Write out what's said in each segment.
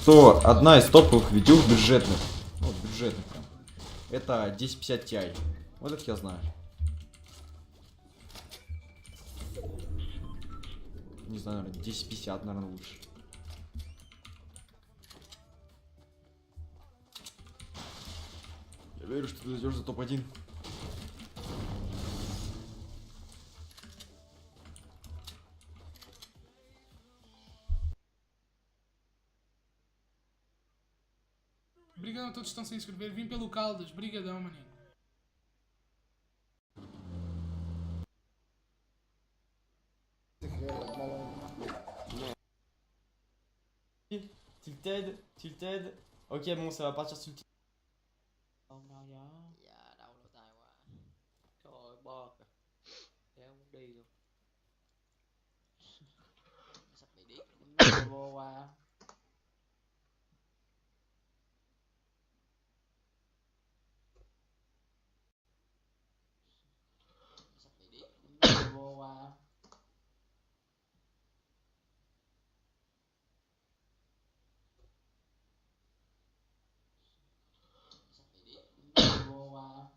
что одна из топовых видюх бюджетных. Вот, бюджетных прям. Это 1050 Ti. Вот это я знаю. Не знаю, наверное, 1050, наверное, лучше. Я верю, что ты зайдешь за топ-1. Obrigadão a todos que estão sem inscrever. Vim pelo Caldas. Brigadão, maninho. Tilted. Ok, bon, ça va partir sur le tilted. Không đâu nhá. Dạ đau lỗ tai quá. Trời ơi bo kìa. Kéo muốn đi luôn. Sắp bị điếc. Vô qua. Sắp bị điếc. Vô qua. Sắp bị điếc. Vô qua.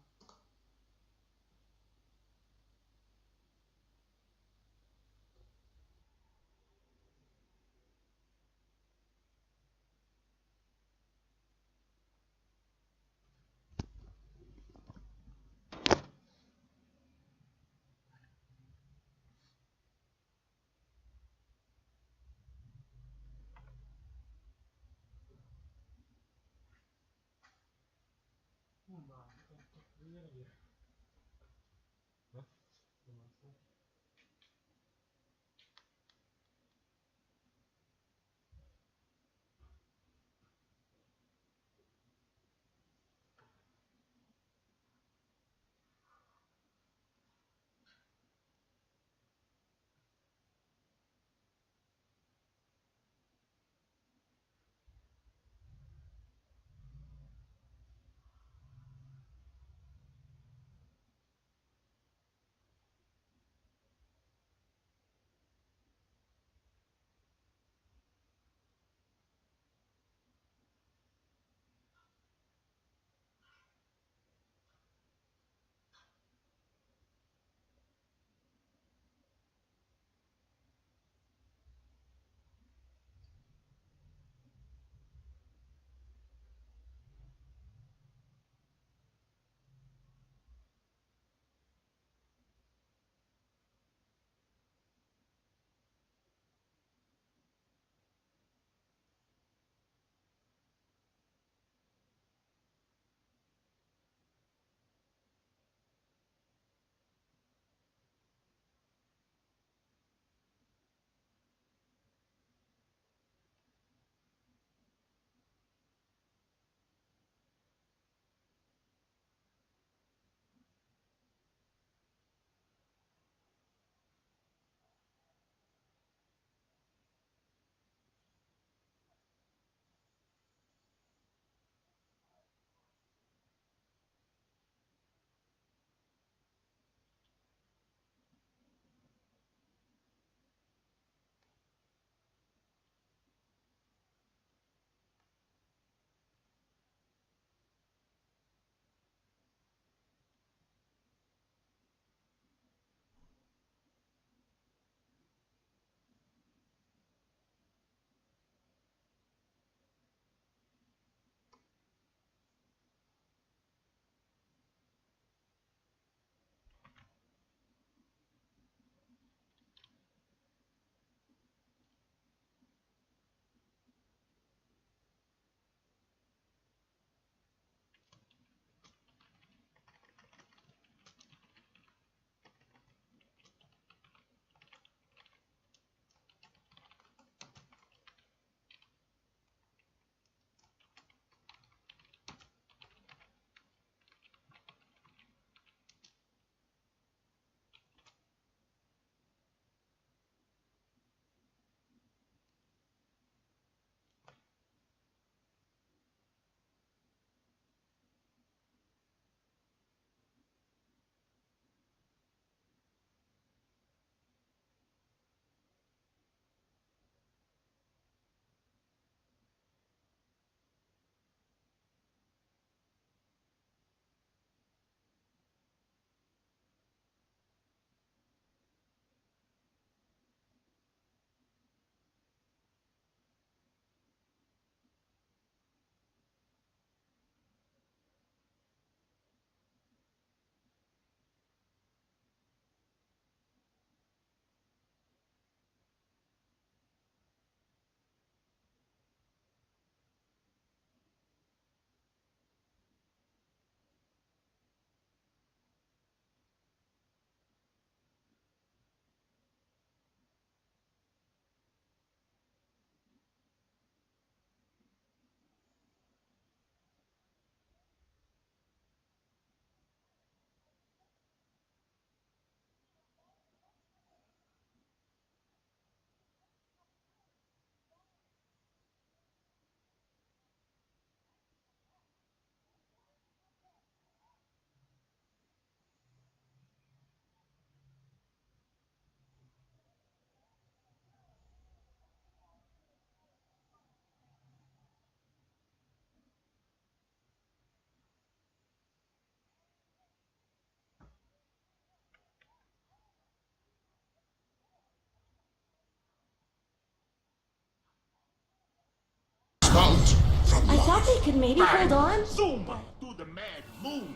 spout from I life. thought they could maybe hold on. Zuma to the mad moon.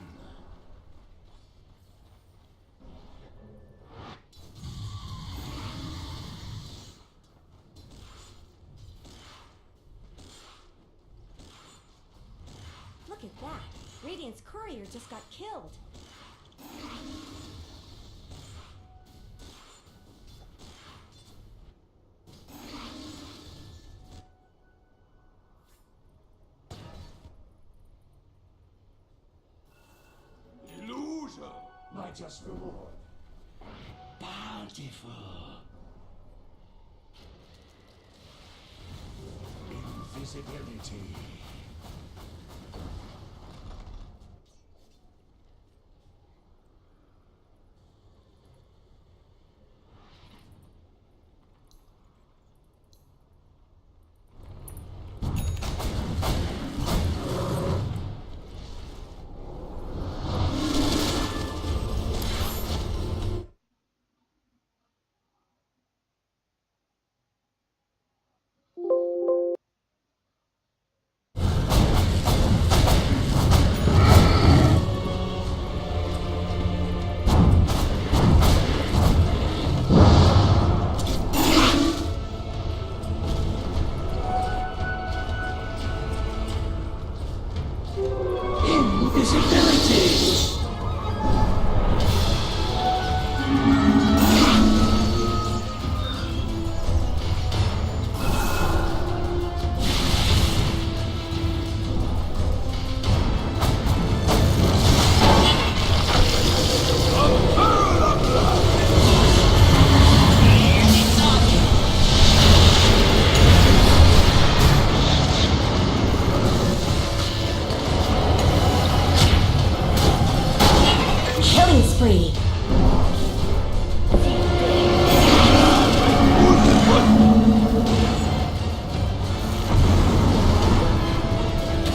Look at that. Radiant's courier just got killed. Illusion, my just reward. Bountiful. Invisibility. Killing spree.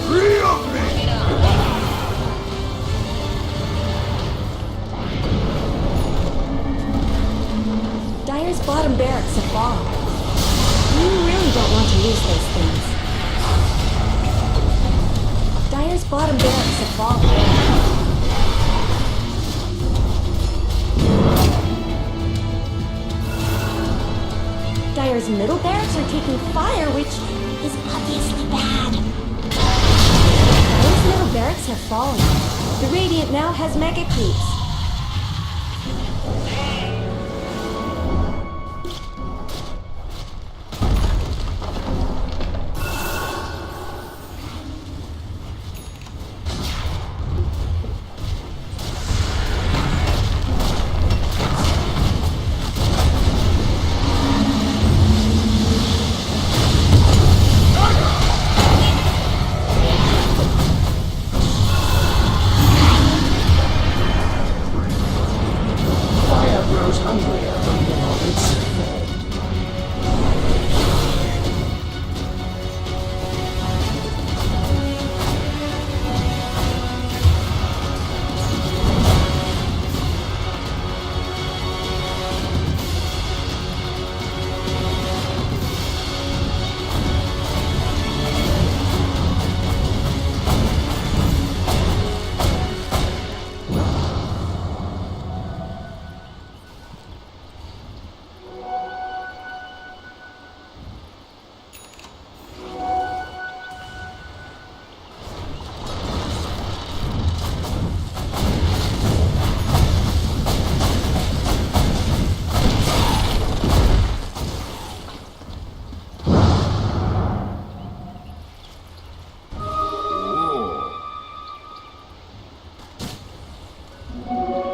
Free of me! Dyer's bottom barracks have fallen. You really don't want to lose those things. Dyer's bottom barracks have fallen. Dyer's middle barracks are taking fire, which is obviously bad. Dyer's middle barracks have fallen. The Radiant now has mega creeps. Fire grows hungrier from the its form.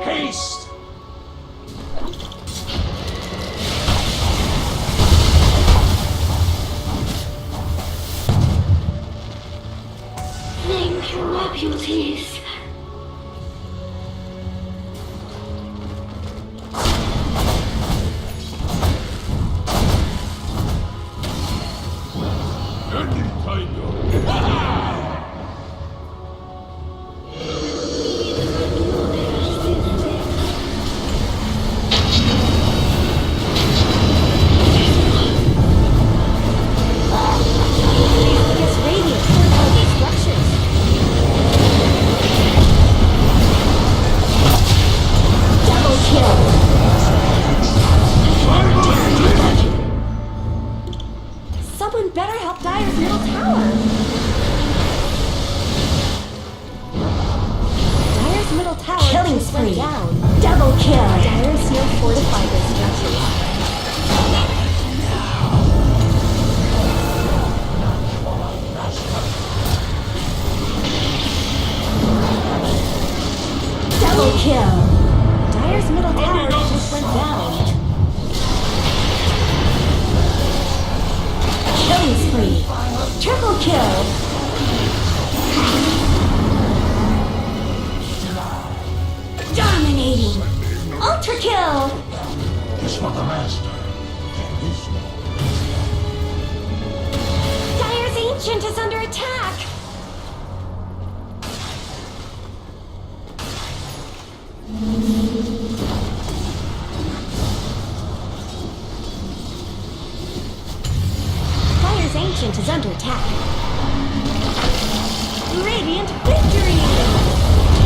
Haste! Thank your reputies. Any kind of... Guess kill. Dyer's middle tower just went down. Killing spree. Triple kill. Dominating. Ultra kill. Is for the master. There is no. Dyer's ancient is under attack. Dyer's ancient is under attack. Radiant victory!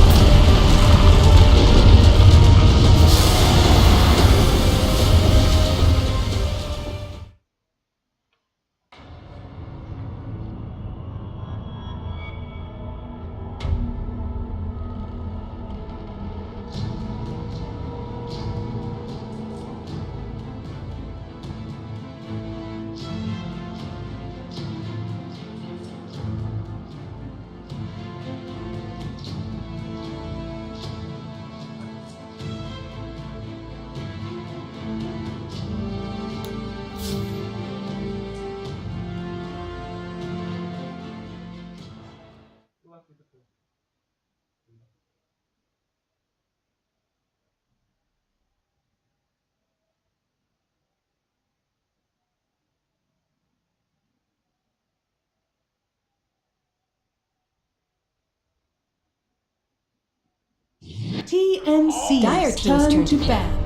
TNC Dire team's turn turn to to bat.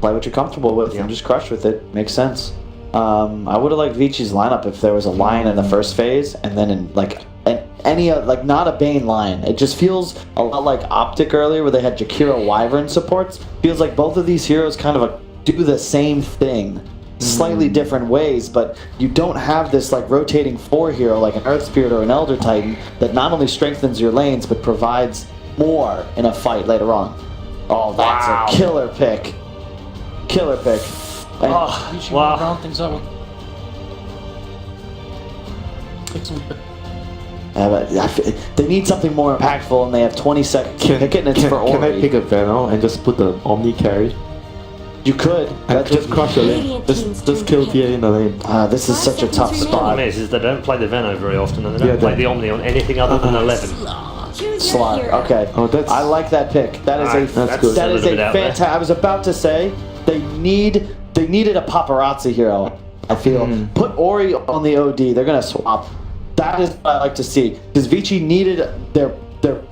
Play what you're comfortable with and just crush with it. Makes sense. I would have liked Vici's lineup if there was a lion in the first phase and then in any not a Bane line. It just feels a lot like Optic earlier where they had Jakiro Wyvern supports. Feels like both of these heroes kind of do the same thing. Slightly different ways, but you don't have this like rotating 4 hero like an Earth Spirit or an Elder Titan that not only strengthens your lanes but provides more in a fight later on. Oh, that's a killer pick. Killer pick. And Wow. Round things up. they need something more impactful and they have 20 seconds to pick it and it's for Ori. Can I pick a Venom and just put the Omni carry? You could. And just crush the lane. Just kill TA in the lane. This is such a tough The spot. problem is they don't play the Veno very often, and they don't play the Omni on anything other than 11. Choose your Slot. hero. Okay. Oh, that's. I like that pick. That is Alright, a that's good. that a is little a bit out there. fantastic. I was about to say they needed a paparazzi hero. I feel put Ori on the OD. They're gonna swap. That is what I like to see because Vici needed their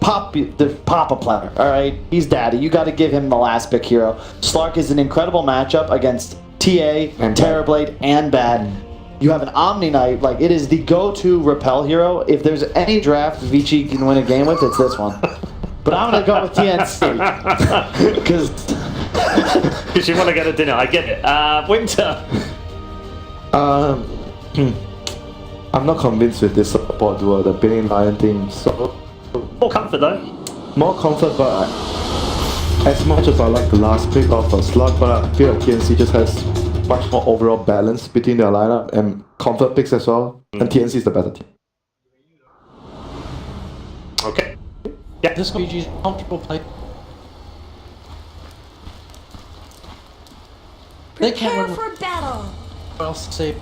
Papa player. All right, he's daddy. You got to give him the last pick hero. Slark is an incredible matchup against TA, And Terrorblade, and Bad. You have an Omni Knight. Like it is the go-to repel hero. If there's any draft Vici can win a game with, it's this one. But I'm gonna go with TNC because Because you want to go to dinner, I get it. Winter. I'm not convinced with this support duo, the Bane Lion thing. So More comfort though. more comfort, but as much as I like the last pick of a slot, but I feel like TNC just has much more overall balance between their lineup and comfort picks as well. And TNC is the better team. Okay. Yeah. This BG's comfortable play. They can't Prepare win. for battle. What else to say?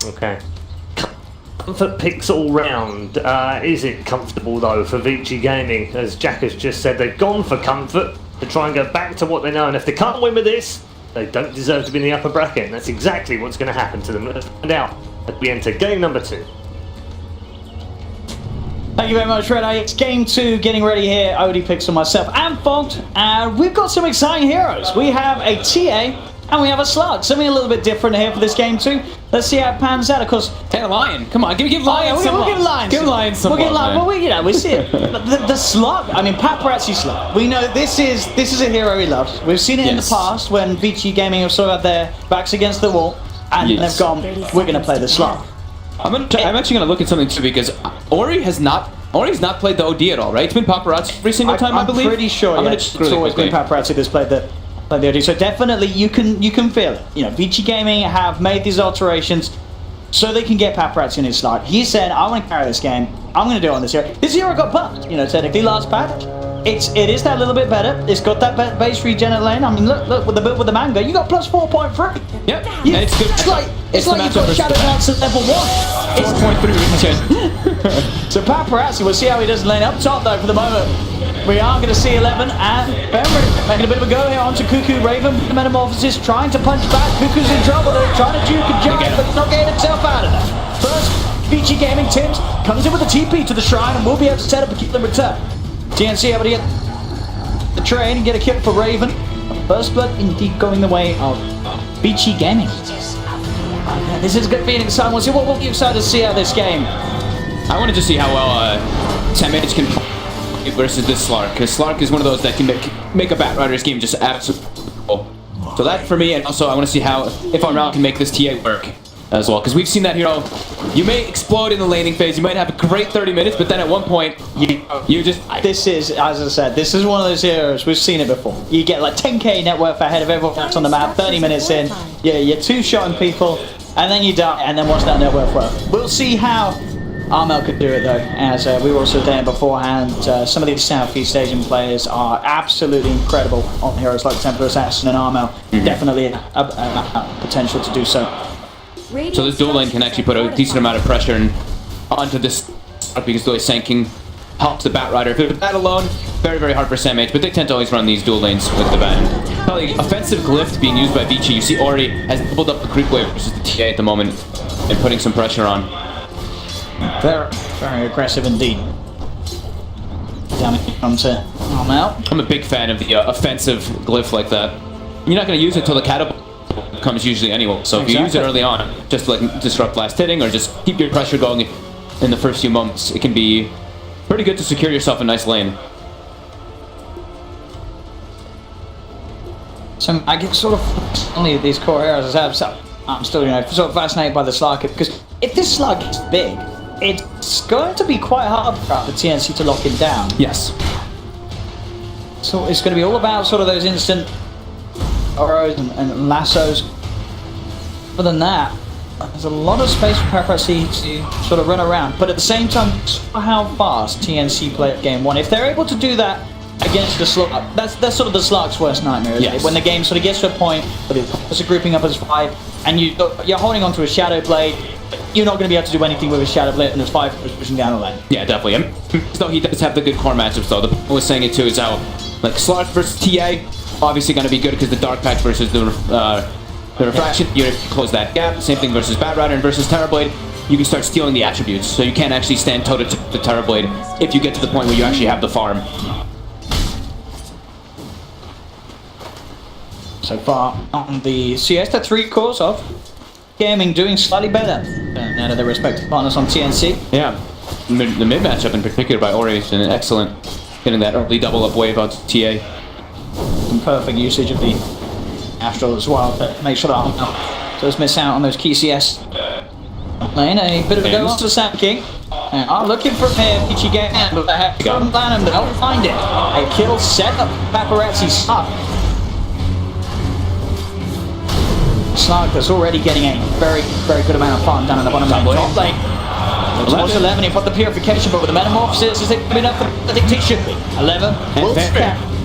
Okay. Comfort picks all round. Is it comfortable though for VC.Gaming? As Jack has just said, they've gone for comfort to try and go back to what they know. And if they can't win with this, they don't deserve to be in the upper bracket. And that's exactly what's going to happen to them. Let's find out as we enter game number 2. Thank you very much, Red Eye. It's game 2, getting ready here. Odie Pixel, myself, and Fogged. We've got some exciting heroes. We have a TA and we have a Slug. Something a little bit different here for this game 2. Let's see how it pans out. Of course, Take a Lion. Come on, give Lion we'll some give love. Lions. Give Lion some We'll give love, Lion. man. Well, we see it. But the Slug. I mean, Paparazzi Slug. We know this is a hero he loves. We've seen it in the Yes. past when VC.Gaming have sort of had their backs against the wall and Yes. they've gone, we're going to play the Slug. I'm actually going to look at something too because Ori's not played the OD at all, right? It's been Paparazzi every single time, I believe. I'm pretty sure. I'm Yeah, gonna it's check really always been quickly. Paparazzi that's played the OD. So definitely you can feel it. You know, VC.Gaming have made these alterations. so they can get Paparazzi in his slot. He said, I want to carry this game. I'm going to do it on this hero. This hero got buffed, you know, technically last patch. It is that little bit better. It's got that base regen lane. I mean, look with the build with the manga, you got plus 4.3. Yep. You, And it's good. It's like you've got Shadow Dance at level 1. 4.3 regen. So Paparazzi, we'll see how he does lane up top though for the moment. We are going to see 11 and Benry making a bit of a go here onto Cuckoo. Raven, the Metamorphosis, trying to punch back. Cuckoo's in trouble though, trying to juke and jive, but not getting himself out of there. First, VC.Gaming Tims comes in with a TP to the shrine and will be able to set up a kill and return. TNC able to get the train and get a kill for Raven. First blood indeed going the way of VC.Gaming. This is going to be an exciting one. So what will you excited to see out of this game? I want to just see how well Samage can play versus this Slark, because Slark is one of those that can make a Batrider's game just absolutely cool. So that for me, and also I want to see how, if Unreal can make this TA work as well, because we've seen that hero, you may explode in the laning phase, you might have a great 30 minutes, but then at one point, you just... This is, as I said, this is one of those heroes, we've seen it before. You get like 10k net worth ahead of everyone else on the map, 30 minutes in, you're two-shotting people, and then you die, and then what's that net worth worth? We'll see how Armel could do it though, as we were also saying beforehand. Some of these Southeast Asian players are absolutely incredible on heroes like Templar Assassin and Armel. Definitely a potential to do so. So this dual lane can actually put a decent amount of pressure onto this because the way Sanking helps the Batrider. If it's that alone, very, very hard for Samage, but they tend to always run these dual lanes with the Bat. Probably offensive glyph being used by Vici. You see Ori has doubled up the creep wave versus the TA at the moment and putting some pressure on. Very, very aggressive indeed. Damage comes to Armel. I'm a big fan of the offensive glyph like that. You're not going to use it until the catapult comes usually anyway. So if you use it early on, just to like disrupt last hitting or just keep your pressure going in the first few moments, it can be pretty good to secure yourself a nice lane. So I get sort of only these core heroes as I have, so I'm still, you know, sort of fascinated by the Slug, because if this Slug is big, it's going to be quite hard for the TNC to lock him down. Yes. So it's going to be all about sort of those instant arrows and lassos. Other than that, there's a lot of space for Paparazzi to sort of run around, but at the same time, how fast TNC play game one. If they're able to do that against the Slug, that's sort of the Slug's worst nightmare, isn't it? When the game sort of gets to a point where the opponents are grouping up as 5, and you're holding onto a Shadow Blade, you're not going to be able to do anything with a Shadow Blade, and there's 5 pushing down the lane. Yeah, definitely. So he does have the good core matchups, though. The point was saying it too is how, like, Slug versus TA, obviously going to be good because the Dark Patch versus the Refraction, you close that gap. Same thing versus Batrider and versus Terrorblade. You can start stealing the attributes, so you can't actually stand toe to toe with the Terrorblade if you get to the point where you actually have the farm. So far on the Siesta 3 cores of Gaming doing slightly better out of their respective partners on TNC. Yeah, the mid matchup in particular by Ori has been excellent, getting that early double up wave out to TA. And perfect usage of the Astral as well to make sure that Armel does miss out on those key CS lane. A bit of a go on to the Sand King. And are looking for him, VC.Gaming, but they have from Lanham, they'll find it. A kill set up Paparazzi's up. Slug that's already getting a very, very good amount of farm down in the bottom lane. Top lane. Towards 11, he put the purification, but with the Metamorphosis, is it coming up? I think he should be. 11.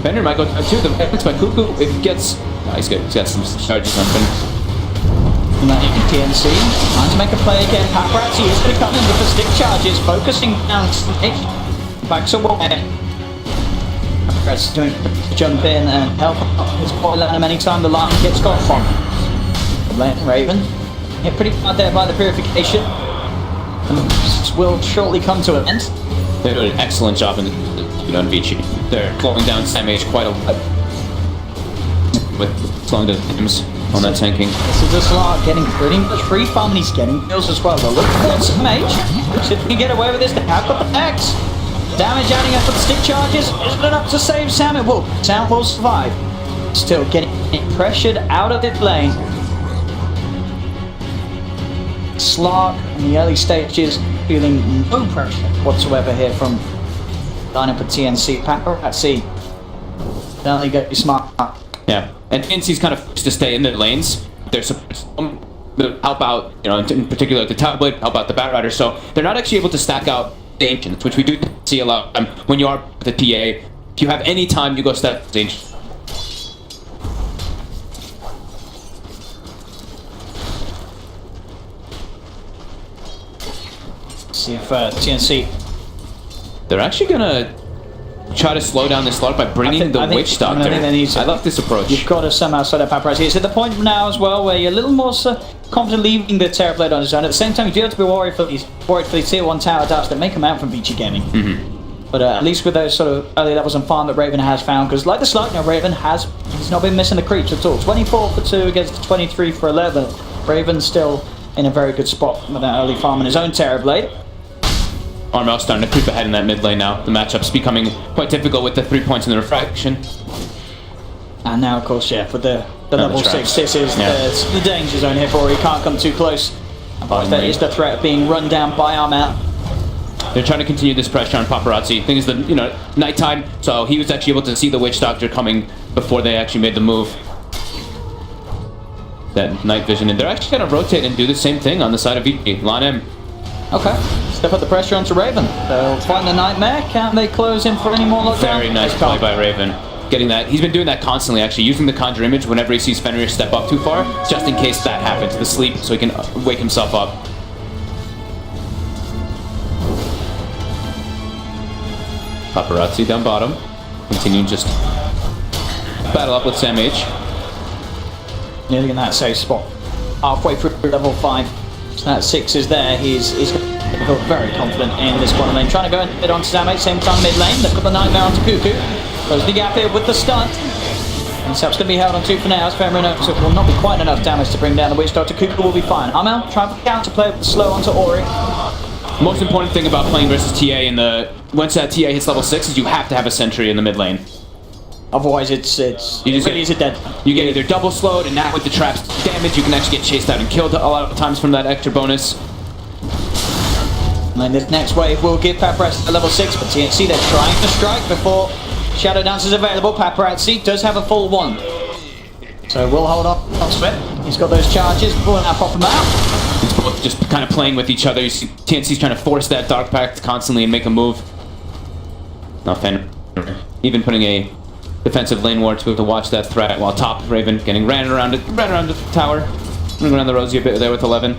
Bender might go to the X by Cuckoo. If he gets. He's got some charges on Bender. TNC trying to make a play again. Paparazzi is going to come in with the stick charges, focusing down stage. Back to one. Paparazzi doing jump in and help his boy Lanham anytime the line gets got from. Raven hit pretty hard there by the purification. And this will shortly come to an end. They're doing an excellent job on Vici. They're slowing down Samage quite a lot with slowing the times on that tanking. This is a Slug getting pretty much free farm, and he's getting kills as well. But look at Samage. See if he can get away with this. They have got the X. Damage adding up with the stick charges. Isn't enough to save Sam? It will. Sam will survive. Still getting pressured out of this lane. Slug in the early stages feeling no pressure whatsoever here from lining for TNC. Paparazzi certainly got to be smart. Yeah, and TNC's kind of forced to stay in their lanes. They're help out, you know, in particular the Tower Blade, help out the Batrider. So they're not actually able to stack out the Ancients, which we do see a lot when you are the TA. If you have any time, you go stack the Ancients. See if TNC. They're actually gonna try to slow down this Slark by bringing the Witch Doctor. I love this approach. You've got to somehow slow down Paparazzi. It's at the point now as well where you're a little more confident leaving the Terrorblade on his own. At the same time, you do have to be worried for these tier 1 tower darts that may come out from VC.Gaming. But at least with those sort of early levels and farm that Raven has found, because like the Slark, now Raven he's not been missing the creeps at all. 24 for 2 against 23 for 11. Raven's still in a very good spot with that early farm in his own Terrorblade. Armel starting to creep ahead in that mid lane now. The matchup's becoming quite difficult with the 3 points in the refraction. And now, of course, yeah, with the level 6, this is the danger zone here for he can't come too close. But there is the threat of being run down by Armel. They're trying to continue this pressure on Paparazzi. Thing is, nighttime, so he was actually able to see the Witch Doctor coming before they actually made the move. That night vision, and they're actually going to rotate and do the same thing on the side of VG. Line M. Okay, step up the pressure onto Raven. They'll find the Nightmare. Can they close in for any more lockdown? Very nice play by Raven. Getting that. He's been doing that constantly, actually, using the Conjure Image whenever he sees Fenrir step up too far, just in case that happens, the sleep, so he can wake himself up. Paparazzi down bottom. Continuing just battle up with Sam H. Nearly in that safe spot. Halfway through level 5. So that 6 is there. He's very confident in this bottom lane. Trying to go and hit onto Sam H, same time mid lane. They've got the Nightmare onto Cuckoo. Close the gap here with the stun. And Sap's going to be held on 2 for now. As Fenrir knows it will not be quite enough damage to bring down the Witch Doctor. Cuckoo will be fine. Armel trying to counterplay with the slow onto Ori. Most important thing about playing versus TA once that TA hits level 6 is you have to have a sentry in the mid lane. Otherwise, it really is a dead. You get either double slowed, and now with the traps damage, you can actually get chased out and killed a lot of times from that extra bonus. And then this next wave will give Paparazzi a level 6, but TNC they're trying to strike before Shadow Dance is available. Paparazzi does have a full 1. So we'll hold up Split. He's got those charges, we'll now pop them out. It's both just kind of playing with each other. You see TNC's trying to force that Dark Pact constantly and make a move. Now Fenrir even putting a defensive lane ward to be able to watch that threat, while top Raven getting ran around the tower. Running around the Rosie a bit there with 11.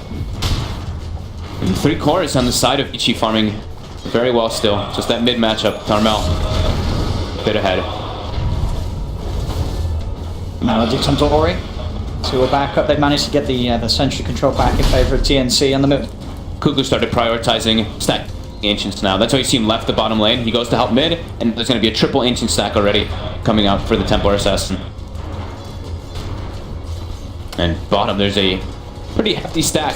And 3 cores on the side of Ichi farming very well still. Just that mid matchup. Armel a bit ahead. Maledict onto Ori. So we're back up. They've managed to get the sentry control back in favor of TNC on the move. Cuckoo started prioritizing stack Ancients now. That's why you see him left the bottom lane. He goes to help mid, and there's going to be a triple Ancient stack already coming out for the Templar Assassin. And bottom, there's a pretty hefty stack.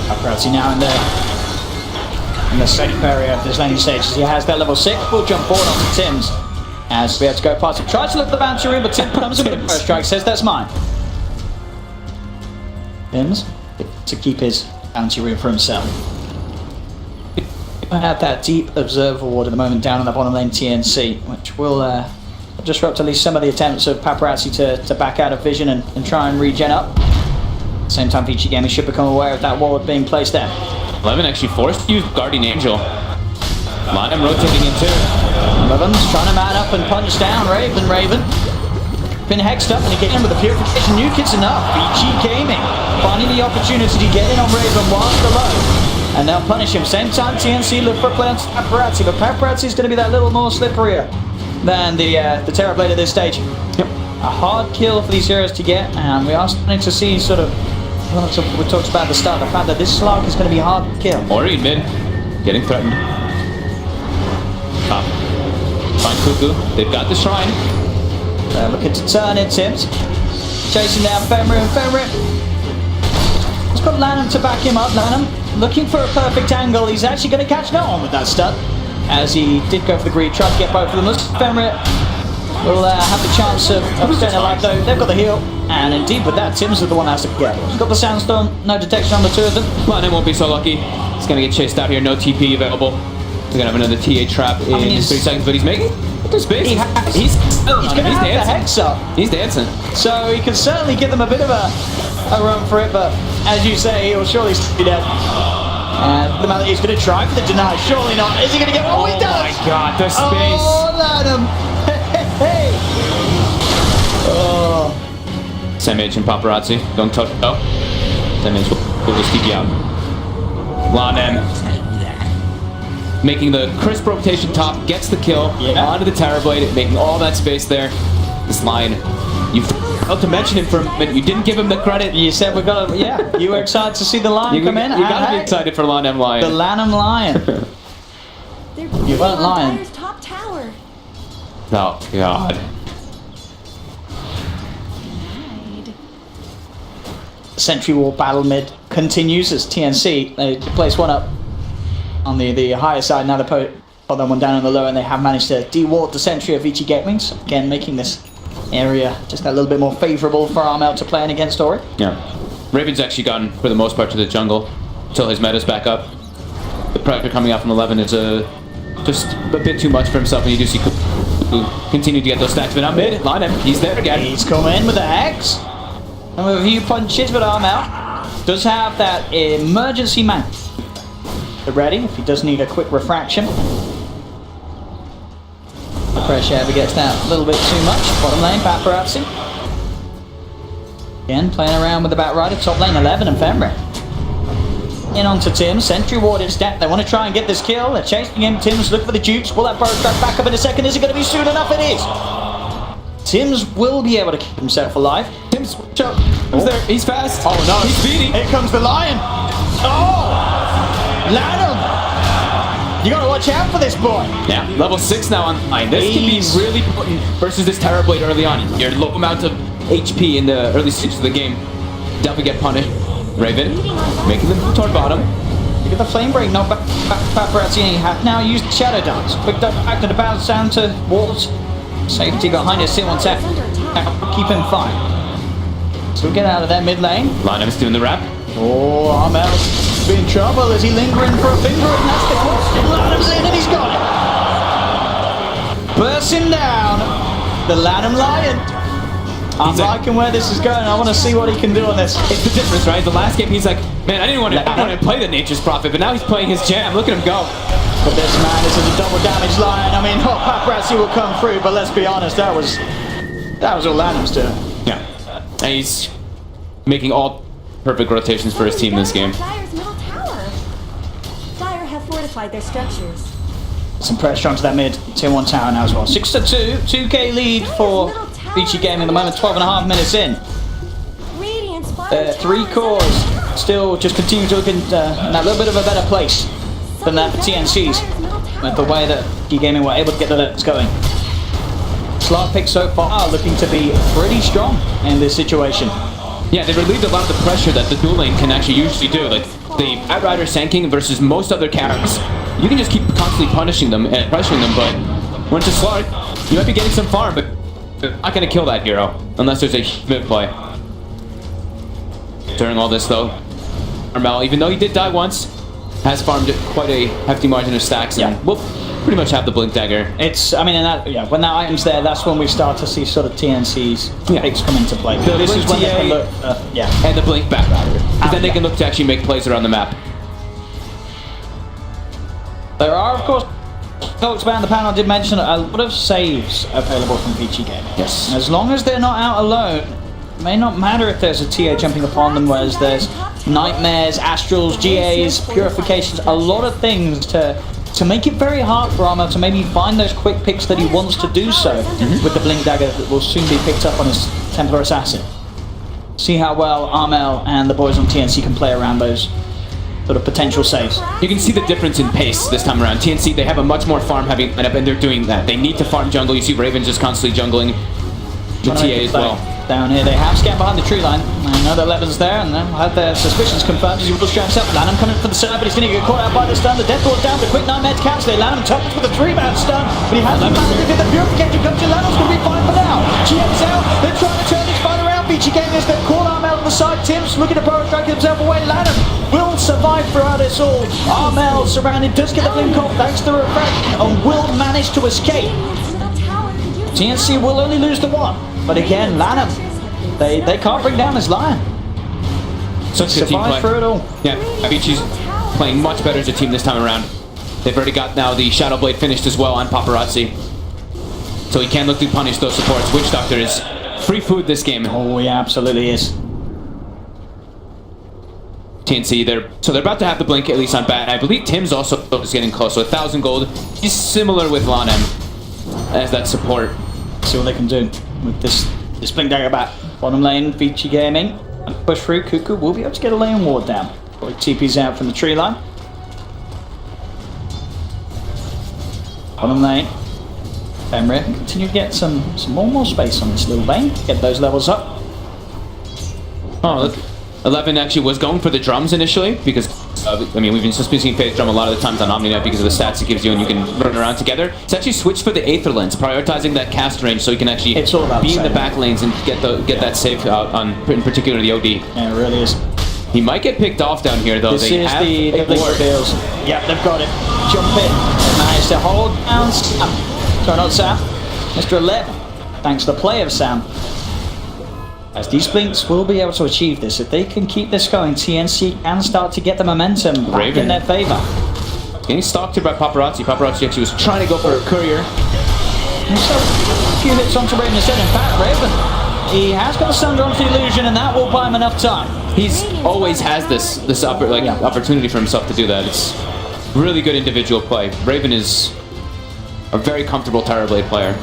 Paparazzi now in the safe area of this landing stage as he has that level 6. We'll jump forward onto Tim's as we have to go past him. Tries to look at the bounty room, but Tim comes in with a first strike, says that's mine. Tim's to keep his bounty room for himself. I have that deep observer ward at the moment down in the bottom lane TNC, which will disrupt at least some of the attempts of Paparazzi to back out of vision and try and regen up. At the same time, VC.Gaming should become aware of that ward being placed there. 11 actually forced to use Guardian Angel. Lime rotating in too. 11's trying to man up and punch down Raven. Been hexed up, and again with the purification nuke, it's enough. VC.Gaming finding the opportunity to get in on Raven whilst alone. And they'll punish him. Same time, TNC look for a play on Paparazzi, but Paparazzi's going to be that little more slipperier than the Terrorblade at this stage. Yep. A hard kill for these heroes to get, and we are starting to see sort of what we talked about at the start, the fact that this Slark is going to be hard to kill. Ori in mid, getting threatened. Top. Find Cuckoo. They've got the shrine. They're looking to turn it, Sims. Chasing down Fenrir, and Fenrir. He's got Lanham to back him up. Lanham looking for a perfect angle. He's actually going to catch no one with that stun, as he did go for the greed, tried to get both of them. Fenrir will have the chance of staying alive though. They've got the heal, and indeed with that, Tim's the one that has to get. He's got the Sandstorm, no detection on the 2 of them. Lanham won't be so lucky. He's going to get chased out here, no TP available. He's going to have another TA trap in 3 seconds, but he's making the space. He's going to have the hex up. He's dancing. So he can certainly give them a bit of a a run for it, but as you say, he'll surely be dead. And the man he's going to try for the deny. Surely not. Is he going to get one? Oh, he does! Oh my god, the space! Oh, Lanham! Hey! Oh. Samage and Paparazzi don't touch. Oh. Samage will just keep you out. Lanham making the crisp rotation top, gets the kill onto the Terrorblade, making all that space there. This line, you failed to mention him for a minute. You didn't give him the credit. You said we're gonna, you were excited to see the Lion come in. You gotta be excited for Lanham Lion. The Lanham Lion. You weren't lying. Dire's top tower. Oh god. Sentry Wall battle mid continues as TNC they place one up on the higher side. Now they put that one down on the low, and they have managed to de-ward the sentry of VC.Gaming. So again, making this area just a little bit more favourable for Armel to play in against Ori. Yeah. Raven's actually gotten, for the most part, to the jungle until his meta's back up. The pressure coming out from 11 is just a bit too much for himself, and you do see who continue to get those stacks. But now mid, line him, he's there again. He's coming in with the Hex. And with a few punches, but Armel does have that emergency man ready if he does need a quick refraction. The pressure ever gets that a little bit too much. Bottom lane, Paparazzi. Again, playing around with the Batrider. Top lane, 11 and Femre. In onto Tim. Sentry ward is down. They want to try and get this kill. They're chasing him. Tim's looking for the Dukes. Will that Burrow strike back up in a second? Is it going to be soon enough? It is. Tims will be able to keep himself alive. Tim's who's there? He's fast. Oh no. He's beating. Here comes the Lion. Oh! Lanham! You gotta watch out for this boy. Yeah, level 6 now on line. This can be really potent versus this Terrorblade early on. Your low amount of HP in the early stages of the game definitely get punished. Raven making the move toward bottom. Look at the flame break. Not Paparazzi. He have now used Shadow Dance. Quick up back to the bounce down to walls. Safety behind us. Sit on tap. Keep him fine. So we get out of that mid lane. Lanham's doing the wrap. Oh, Armel's in trouble. Is he lingering for a finger? And that's the question. Lanham's in and he's got it. Bursting down. The Lanham Lion. I'm liking where this is going. I want to see what he can do on this. It's the difference, right? The last game he's like, man, I didn't want to play the Nature's Prophet, but now he's playing his jam. Look at him go. But this man, this is a double damage Lion. I mean, Paparazzi will come through, but let's be honest, that was all Lanham's doing. Yeah. And he's making all perfect rotations for his team this game. Dire's middle tower. Dire have fortified their structures. Some pressure onto that mid tier 1 tower now as well. 6-2, 2k lead for VC.Gaming at the moment, 12.5 minutes in. 3 cores still just continue to look in that little bit of a better place than that for TNC's, with the way that VC.Gaming were able to get the legs going. Slot pick so far looking to be pretty strong in this situation. Yeah, they relieved a lot of the pressure that the dual lane can actually usually do. Like the Batrider sanking versus most other characters, you can just keep constantly punishing them and pressuring them, but when it's a Slark, you might be getting some farm, but they're not going to kill that hero unless there's a mid play. During all this though, Armel, even though he did die once, has farmed quite a hefty margin of stacks, and will pretty much have the Blink Dagger. It's, I mean, and that, when that item's there, that's when we start to see sort of TNC's picks come into play. This is when they can look, and the Blink Batrider. But then they can look to actually make plays around the map. There are, of course, talks about in the panel, I did mention a lot of saves available from VC.Gaming. Yes. As long as they're not out alone, it may not matter if there's a TA jumping upon them, whereas there's Nightmares, Astrals, GAs, Purifications, a lot of things to make it very hard for Armel to maybe find those quick picks that he wants to do so with the Blink Dagger that will soon be picked up on his Templar Assassin. See how well Armel and the boys on TNC can play around those sort of potential saves. You can see the difference in pace this time around. TNC, they have a much more farm-heavy lineup, and they're doing that. They need to farm jungle. You see Raven just constantly jungling the TA as well. Down here, they have scanned behind the tree line. I know that Levin's there, and they'll have their suspicions confirmed as he will show himself. Lanham coming for the serve, but he's going to get caught out by the stun. The death brought down, the quick nightmare to cancel it. Lanham topped with a 3-man stun, but he hasn't managed to get the Purification comes in. Lanham's going to be fine for now. GM's out, they're trying to turn this fight around. VC.Gaming as they've caught Armel on the side. Tim's looking to power strike himself away. Lanham will survive throughout this all. Armel surrounded, does get the blink off thanks to the refraction, and will manage to escape. TNC will only lose the one, but again, Lanham, they can't bring down this Lion. Such good team play. Survive through it all. Yeah, Avicii's playing much better as a team this time around. They've already got now the Shadow Blade finished as well on Paparazzi. So he can look to punish those supports. Witch Doctor is free food this game. Oh, yeah, absolutely is. TNC, they're about to have the blink, at least on bat. I believe Tim's also is getting close, so 1,000 gold. He's similar with Lanem as that support. See what they can do with this blink dagger back. Bottom lane, VC.Gaming. And push through, Cuckoo will be able to get a lane ward down. Probably TP's out from the tree line. Bottom lane. Fenrir can continue to get some more space on this little lane. Get those levels up. Oh, look. 11 actually was going for the drums initially because, I mean, we've been seeing Phase Drum a lot of the times on OmniNet because of the stats it gives you and you can run around together. It's actually switched for the Aether Lens, prioritizing that cast range so you can actually be in the back lanes and get that save out on, in particular, the OD. Yeah, it really is. He might get picked off down here, though. This is the blink reveals. Yep, they've got it. Jump in. They managed to hold down Sam. Sorry, not Sam. Mr. 11. Thanks to the play of Sam. As these blinks will be able to achieve this, if they can keep this going, TNC can start to get the momentum back in their favor. Getting stalked here by Paparazzi. Paparazzi actually was trying to go for a courier. And so, a few hits onto Raven instead. In fact, Raven, he has got a Sunder onto the illusion, and that will buy him enough time. He's always has this opportunity for himself to do that. It's really good individual play. Raven is a very comfortable Tower Blade player.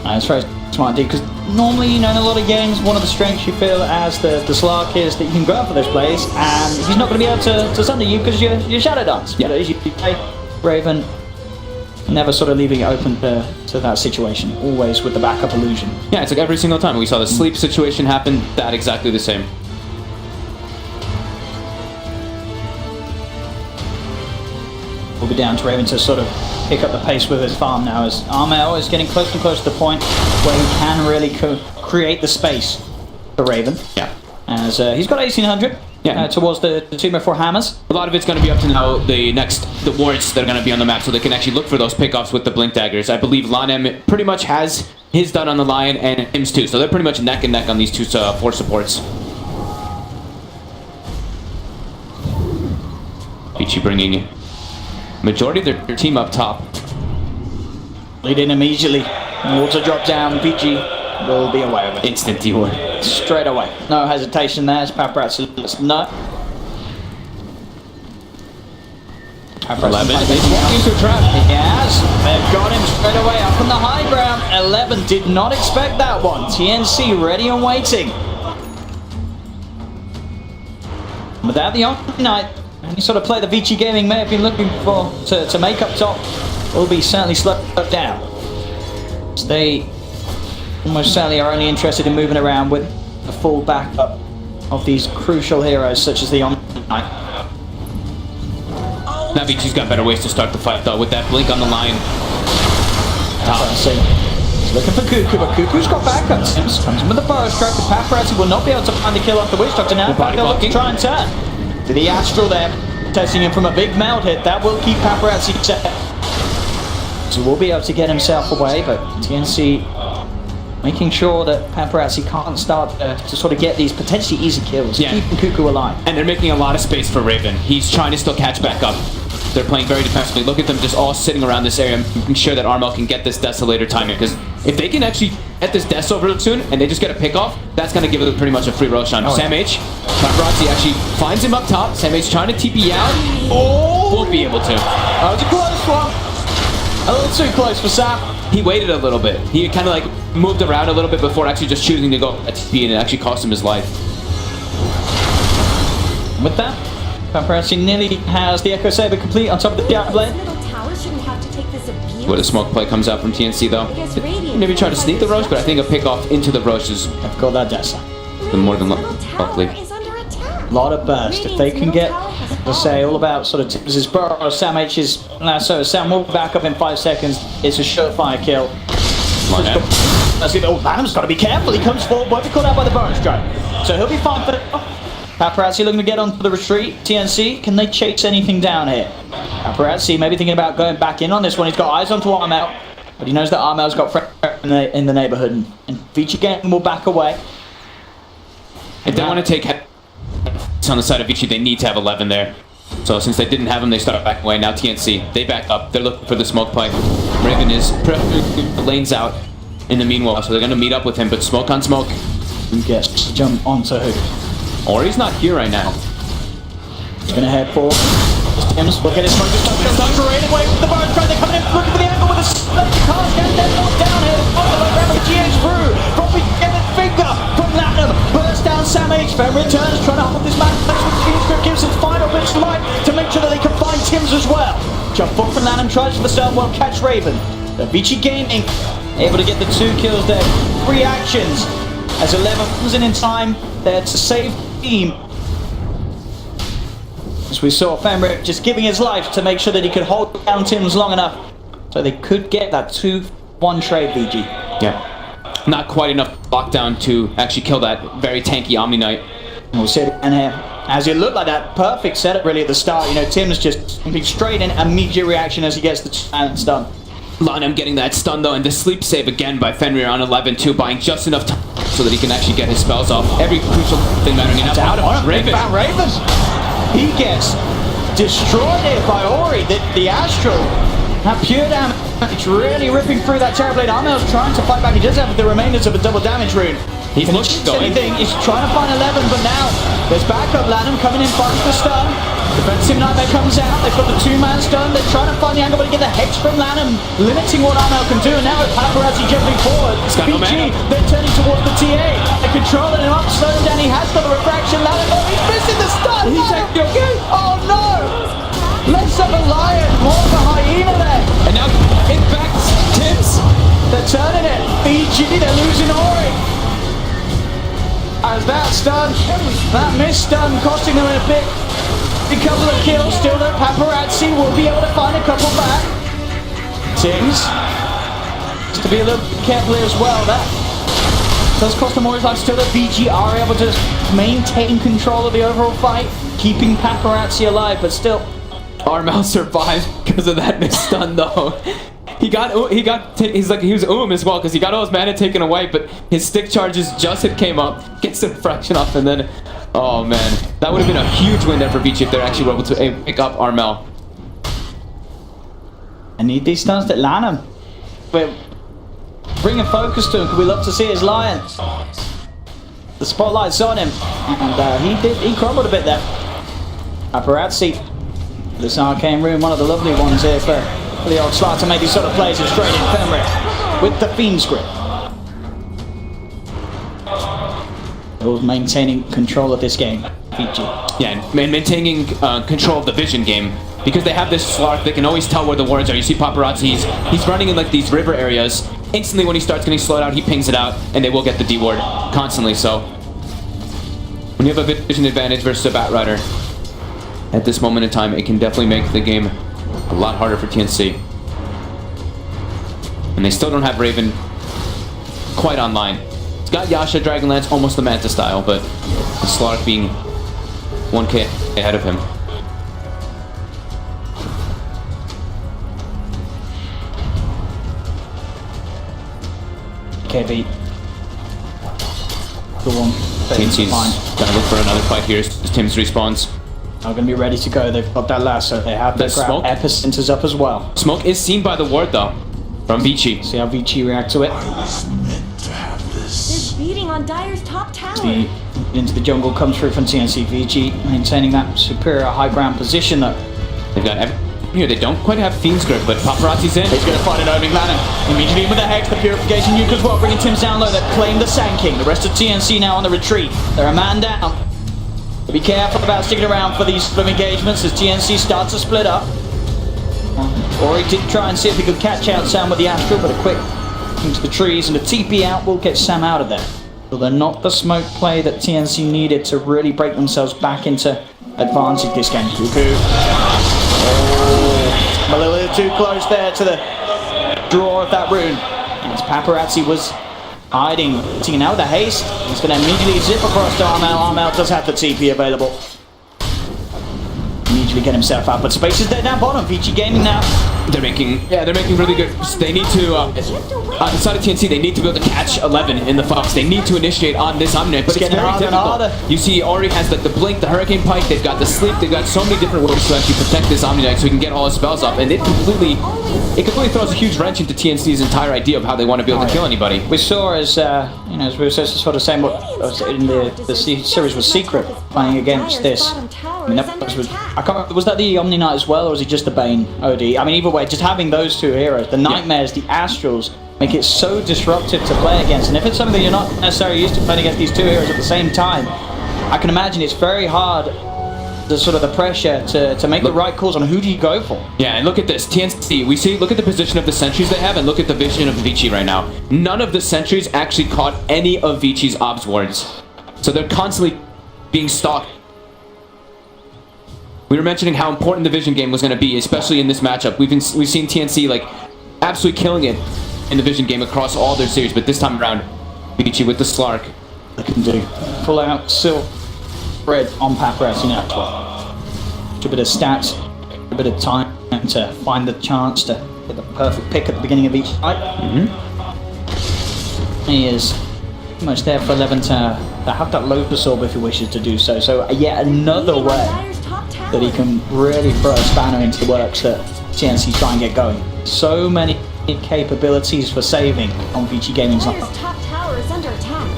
That's very smart, dude, because normally, you know, in a lot of games, one of the strengths you feel as the Slark is that you can go out for those plays, and he's not going to be able to sunder you because you're Shadow Dance. Yeah. You play Raven, never sort of leaving it open to that situation, always with the backup illusion. Yeah, it's like every single time we saw the sleep situation happen, that exactly the same. We'll be down to Raven to sort of pick up the pace with his farm now as Armel is getting close and close to the point where he can really create the space for Raven. Yeah. As he's got 1800 towards the 2x4 hammers. A lot of it's going to be up to now the wards that are going to be on the map so they can actually look for those pickoffs with the blink daggers. I believe Lanem pretty much has his done on the Lion and Tim's too, so they're pretty much neck and neck on these two 4 supports. Peachy bringing majority of their team up top. Lead in immediately. Water drop down. PG will be away with it. Instant D-ward. Straight away. No hesitation there. As Paparazzi lets them know. 11. He's walking into a trap. He has. They've got him straight away up on the high ground. 11 did not expect that one. TNC ready and waiting. Without the Omni-Knight, any sort of play that VC.Gaming may have been looking for to make up top will be certainly slowed down. So they almost certainly are only interested in moving around with a full backup of these crucial heroes such as the Omni-Knight. Now VC's got better ways to start the fight though with that blink on the line. He's looking for Cuckoo, but Cuckoo's got backup. Sims comes in with the burrow strike. The Paparazzi will not be able to find the kill off the Witch Doctor now. They'll look to try and turn. To the Astral there, testing him from a big meld hit. That will keep Paparazzi set. So we'll be able to get himself away, but TNC making sure that Paparazzi can't start to sort of get these potentially easy kills, keeping Cuckoo alive. And they're making a lot of space for Raven. He's trying to still catch back up. They're playing very defensively. Look at them just all sitting around this area, making sure that Armel can get this Desolator timing, because if they can actually get this Des over soon and they just get a pick off, that's going to give it pretty much a free Roshan. Sam H, Paparazzi actually finds him up top. Sam H trying to TP out. Oh! Won't be able to. That was a close one. A little too close for Sam. He waited a little bit. He kind of like moved around a little bit before actually just choosing to go at TP, and it actually cost him his life. With that, Paparazzi nearly has the Echo Saber complete on top of the Shadow Blade. What a smoke play comes out from TNC though. Maybe try to sneak the Roche, but I think a pick off into the Roche is got that Dessa. More than likely. A lot of burst. If they can get, let's say, all about sort of Tibbs' burrow or Sam H's so Sam will back up in 5 seconds. It's a surefire kill. Let's see. Oh, Adam's got to be careful. He comes forward, won't be caught out by the burrow strike. So he'll be fine for Paparazzi looking to get onto the retreat. TNC, can they chase anything down here? Paparazzi maybe thinking about going back in on this one. He's got eyes onto Armel, but he knows that Armel's got friends in the neighborhood, and VC.Gaming will back away. If they want to take on the side of Vici. They need to have 11 there. So since they didn't have him, they start backing away. Now TNC, they back up. They're looking for the smoke pipe. Raven is lanes out in the meanwhile, so they're going to meet up with him. But smoke on smoke. Who gets to jump onto who? Or he's not here right now. He's going to head for Tim's. We'll get his smoke. Just touch right away with the bar. They're coming in, looking for the angle with a cast and then walk down here. GH through. Probably get a finger from Latham. Burst down Sam H. Fair returns, trying to hold this man. Gives him final bits of light to make sure that they can find Tim's as well. Jump forward from Latham, tries for the stun, won't catch Raven. The VC.Gaming able to get the 2 kills there. 3 actions as 11 comes in time there to save the team. As we saw Fenrir just giving his life to make sure that he could hold down Tim's long enough so they could get that 2-1 trade, VG. Yeah. Not quite enough lockdown to actually kill that very tanky Omni Knight. We'll see it again here. As it looked like that perfect setup really at the start, you know, Tim's just jumping straight in, immediate reaction as he gets the stun. Lanham getting that stun though, and the sleep save again by Fenrir on 11-2, buying just enough time so that he can actually get his spells off. Every crucial thing mattering enough. Out of Raven. Raven. He gets destroyed here by Ori, the Astral. That pure damage, it's really ripping through that Terrorblade. Armel's trying to fight back. He does have the remainders of a double damage rune. He's looking going. He's trying to find 11, but now there's backup. Lanham coming in, finds the stun. Defensive Nightmare comes out. They've got the 2-man stun. They're trying to find the angle, but to get the hex from Lanham, limiting what Armel can do. And now with Paparazzi jumping forward, BG, they're turning towards the TA. They're controlling him up, slowing down. He has got the refraction. Lanham, oh, he's missing the stun. He's actually okay. Oh no! Less of a lion, more of a hyena there. And now it back Tim's. They're turning it. BG, they're losing Ori. As that stun, that missed stun, costing them a bit. A couple of kills, still that Paparazzi will be able to find a couple back. Tim's, just to be a little careful here as well, that does cost them more his life. Still that VG are able to maintain control of the overall fight, keeping Paparazzi alive, but still. Armel survives because of that missed stun though. He was as well because he got all his mana taken away, but his stick charges just came up, gets the fraction off, and then, oh man, that would have been a huge win there for Vici if they're actually able to pick up Armel. I need these stuns that Lanham. We're bringing focus to him. We love to see his lion. The spotlight's on him, and he crumbled a bit there. Paparazzi. This arcane room, one of the lovely ones here for the old Slar to make these sort of plays and straight in Fenrir with the Fiend's Grip. They're maintaining control of this game, VG. Yeah, and maintaining control of the vision game. Because they have this Slark, they can always tell where the wards are. You see Paparazzi, he's running in like these river areas. Instantly when he starts getting slowed out, he pings it out, and they will get the D ward constantly. So when you have a vision advantage versus a Batrider, at this moment in time, it can definitely make the game a lot harder for TNC. And they still don't have Raven quite online. It's got Yasha, Dragonlance, almost the Manta style, but the Slark being 1k ahead of him. KB. Good one. TNC's gonna look for another fight here as Tim's respawns. Are going to be ready to go. They've got that lasso. They have the smoke. Epicenters up as well. Smoke is seen by the ward though, from Vici. See how Vici reacts to it. They're beating on Dire's top tower. Into the jungle comes through from TNC. Vici maintaining that superior high ground position though. They've got here. They don't quite have Fiend's Grip, but Paparazzi's in. He's going to find an opening. Lanham immediately in with the Hex, the Purification Nuke as well, bringing Tim's down low. They've claimed the Sand King. The rest of TNC now on the retreat. They're a man down. Be careful about sticking around for these sort of engagements as TNC starts to split up. Or he did try and see if he could catch out Sam with the Astral, but a quick into the trees and a TP out will get Sam out of there. So they're not the smoke play that TNC needed to really break themselves back into advantage this game. Cuckoo. Oh, a little too close there to the draw of that rune. As Paparazzi was hiding, now with the haste, he's going to immediately zip across to Armel. Armel does have the TP available. immediately get himself out. But space is there down bottom. VC.Gaming now. They're making really good. They need to on the side of TNC. They need to be able to catch 11 in the Fox. They need to initiate on this Omni-Knight, but it's getting very harder and difficult. harder. You see, Ori has the blink, the Hurricane Pike. They've got the sleep. They've got so many different ways to actually protect this Omni-Knight so he can get all his spells off, and it completely throws a huge wrench into TNC's entire idea of how they want to be able to kill anybody. We saw as as we were sort of saying what in the series was Secret playing against this. I mean, that was, I can't remember, was that the Omni-Knight as well, or was he just the Bane OD? I mean, either way, just having those two heroes, the Nightmares, the Astrals, make it so disruptive to play against. And if it's something that you're not necessarily used to playing against these two heroes at the same time, I can imagine it's very hard, the sort of the pressure to make the right calls on who do you go for. Yeah, and look at this, TNC, look at the position of the sentries they have, and look at the vision of Vici right now. None of the sentries actually caught any of Vici's obs wards. So they're constantly being stalked. We were mentioning how important the vision game was going to be, especially in this matchup. We've seen TNC like absolutely killing it in the vision game across all their series, but this time around, Vici with the Slark. They can do full out silk red on Paparazzi now as well. A bit of stats, a bit of time to find the chance to get the perfect pick at the beginning of each fight. He is pretty much there for 11 to have that Lotus Orb if he wishes to do so. So yet another way that he can really throw a spanner into the works that TNC try and get going. So many capabilities for saving on VC.Gaming's line. Dire's top tower is under attack.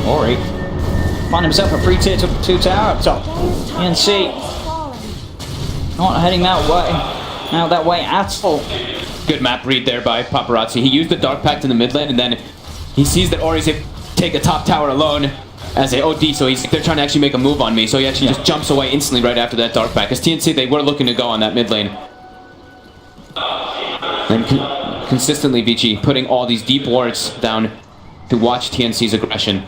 Ori find himself a free tier 2 tower up top. TNC not heading that way at all. Good map read there by Paparazzi. He used the Dark Pact in the mid lane, and then he sees that Ori's able to take a top tower alone as a OD, so they're trying to actually make a move on me, so he actually just jumps away instantly right after that Dark Pact. Because TNC, they were looking to go on that mid lane. And consistently, Vici putting all these deep wards down to watch TNC's aggression.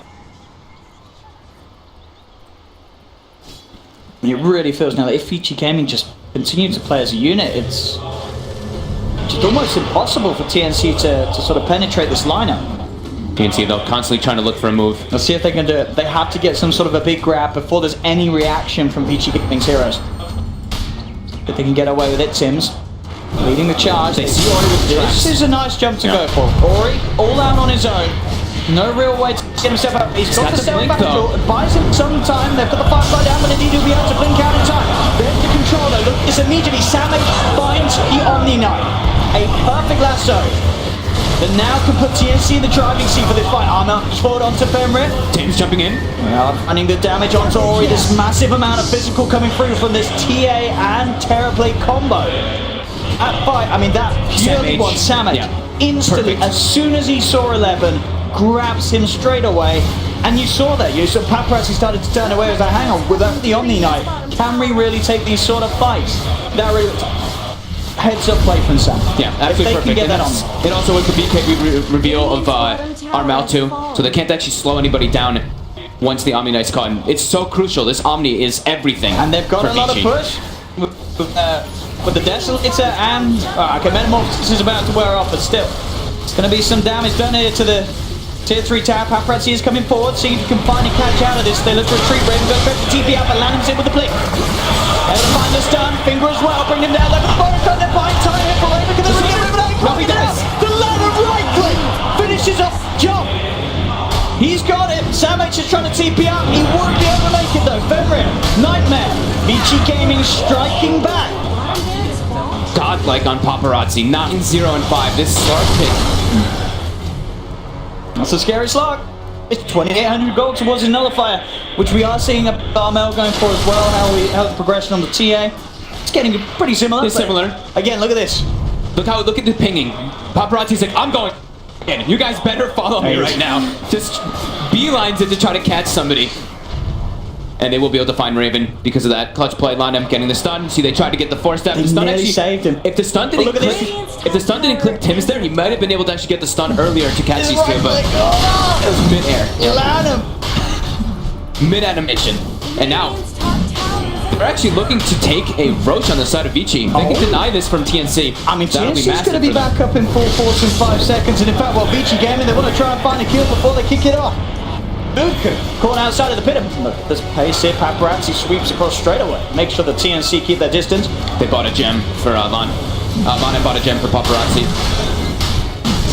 It really feels now that if VC.Gaming just continue to play as a unit, it's just almost impossible for TNC to sort of penetrate this lineup. TNC, though, constantly trying to look for a move. Let's see if they can do it. They have to get some sort of a big grab before there's any reaction from VC.Gaming's heroes. If they can get away with it, Tim's leading the charge. They see Ori with this. This is a nice jump to go for. Ori, all out on his own. No real way to get himself out. He's got the self battle. It buys him some time. They've got the firefly down, but indeed he'll be able to blink out in time. There's the controller. Look, it's immediately Sammy finds the Omni-Knight. A perfect lasso that now can put TNC in the driving seat for this fight. Armor just forward onto Fenrir. Tim's jumping in. Running the damage onto Ori. This massive amount of physical coming through from this TA and Terrorblade combo. That fight, I mean, that purely wants Samage. Instantly, as soon as he saw 11, grabs him straight away. And you saw that. You saw Paparazzi started to turn away. It was like, hang on, without the Omni-Knight, can we really take these sort of fights? That really heads up play from Sam. Yeah, absolutely perfect. Get that on. It also was the BKB reveal of Armal too, so they can't actually slow anybody down once the Omni-Knight's caught. And it's so crucial. This Omni is everything. And they've got a lot of push with the Desolator and okay, Metamorphosis is about to wear off, but still, it's going to be some damage done here to the Tier 3 tower. Paparazzi is coming forward, see if he can finally catch out of this. They look to retreat. Raven goes back to TP out, but Lanham's in with the blink. Able to find the stun. Finger as well, bring him down. They're going to they're buying time here for Raven. Can they really get Raven out? He does. The ladder right click finishes off jump. He's got it. Samage is trying to TP out. He won't be able to make it though. Fenrir, Nightmare. VC.Gaming striking back. Godlike on Paparazzi. 9-0 and 5. This Slark pick. That's a scary slog. It's 2,800 gold towards his nullifier, which we are seeing a Armel going for as well. How the progression on the TA. It's getting pretty similar. It's similar. Again, look at this. Look at the pinging. Paparazzi's like, I'm going. You guys better follow me right now. Just beelines it to try to catch somebody. And they will be able to find Raven because of that clutch play. Lanham getting the stun. See, they tried to get the force step. The stun actually saved him. If the stun didn't click Tim's there, he might have been able to actually get the stun earlier to catch these two, but it was mid-air. Lanham. Mid-animation. And now they're actually looking to take a Roach on the side of Vici. They can deny this from TNC. I mean, TNC's going to be back up in full force in 5 seconds. And in fact, while VC.Gaming, they want to try and find a kill before they kick it off. caught outside of the pit. Look, this pace here, Paparazzi sweeps across straight away. Make sure the TNC keep their distance. They bought a gem for Lon. Lon bought a gem for Paparazzi.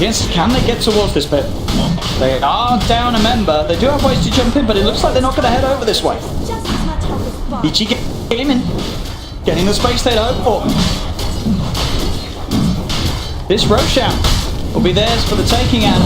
Yes, can they get towards this pit? They are down a member. They do have ways to jump in, but it looks like they're not going to head over this way. Just as much help as fun. VC.Gaming getting the space they'd hoped for. This Roshan will be theirs for the taking, and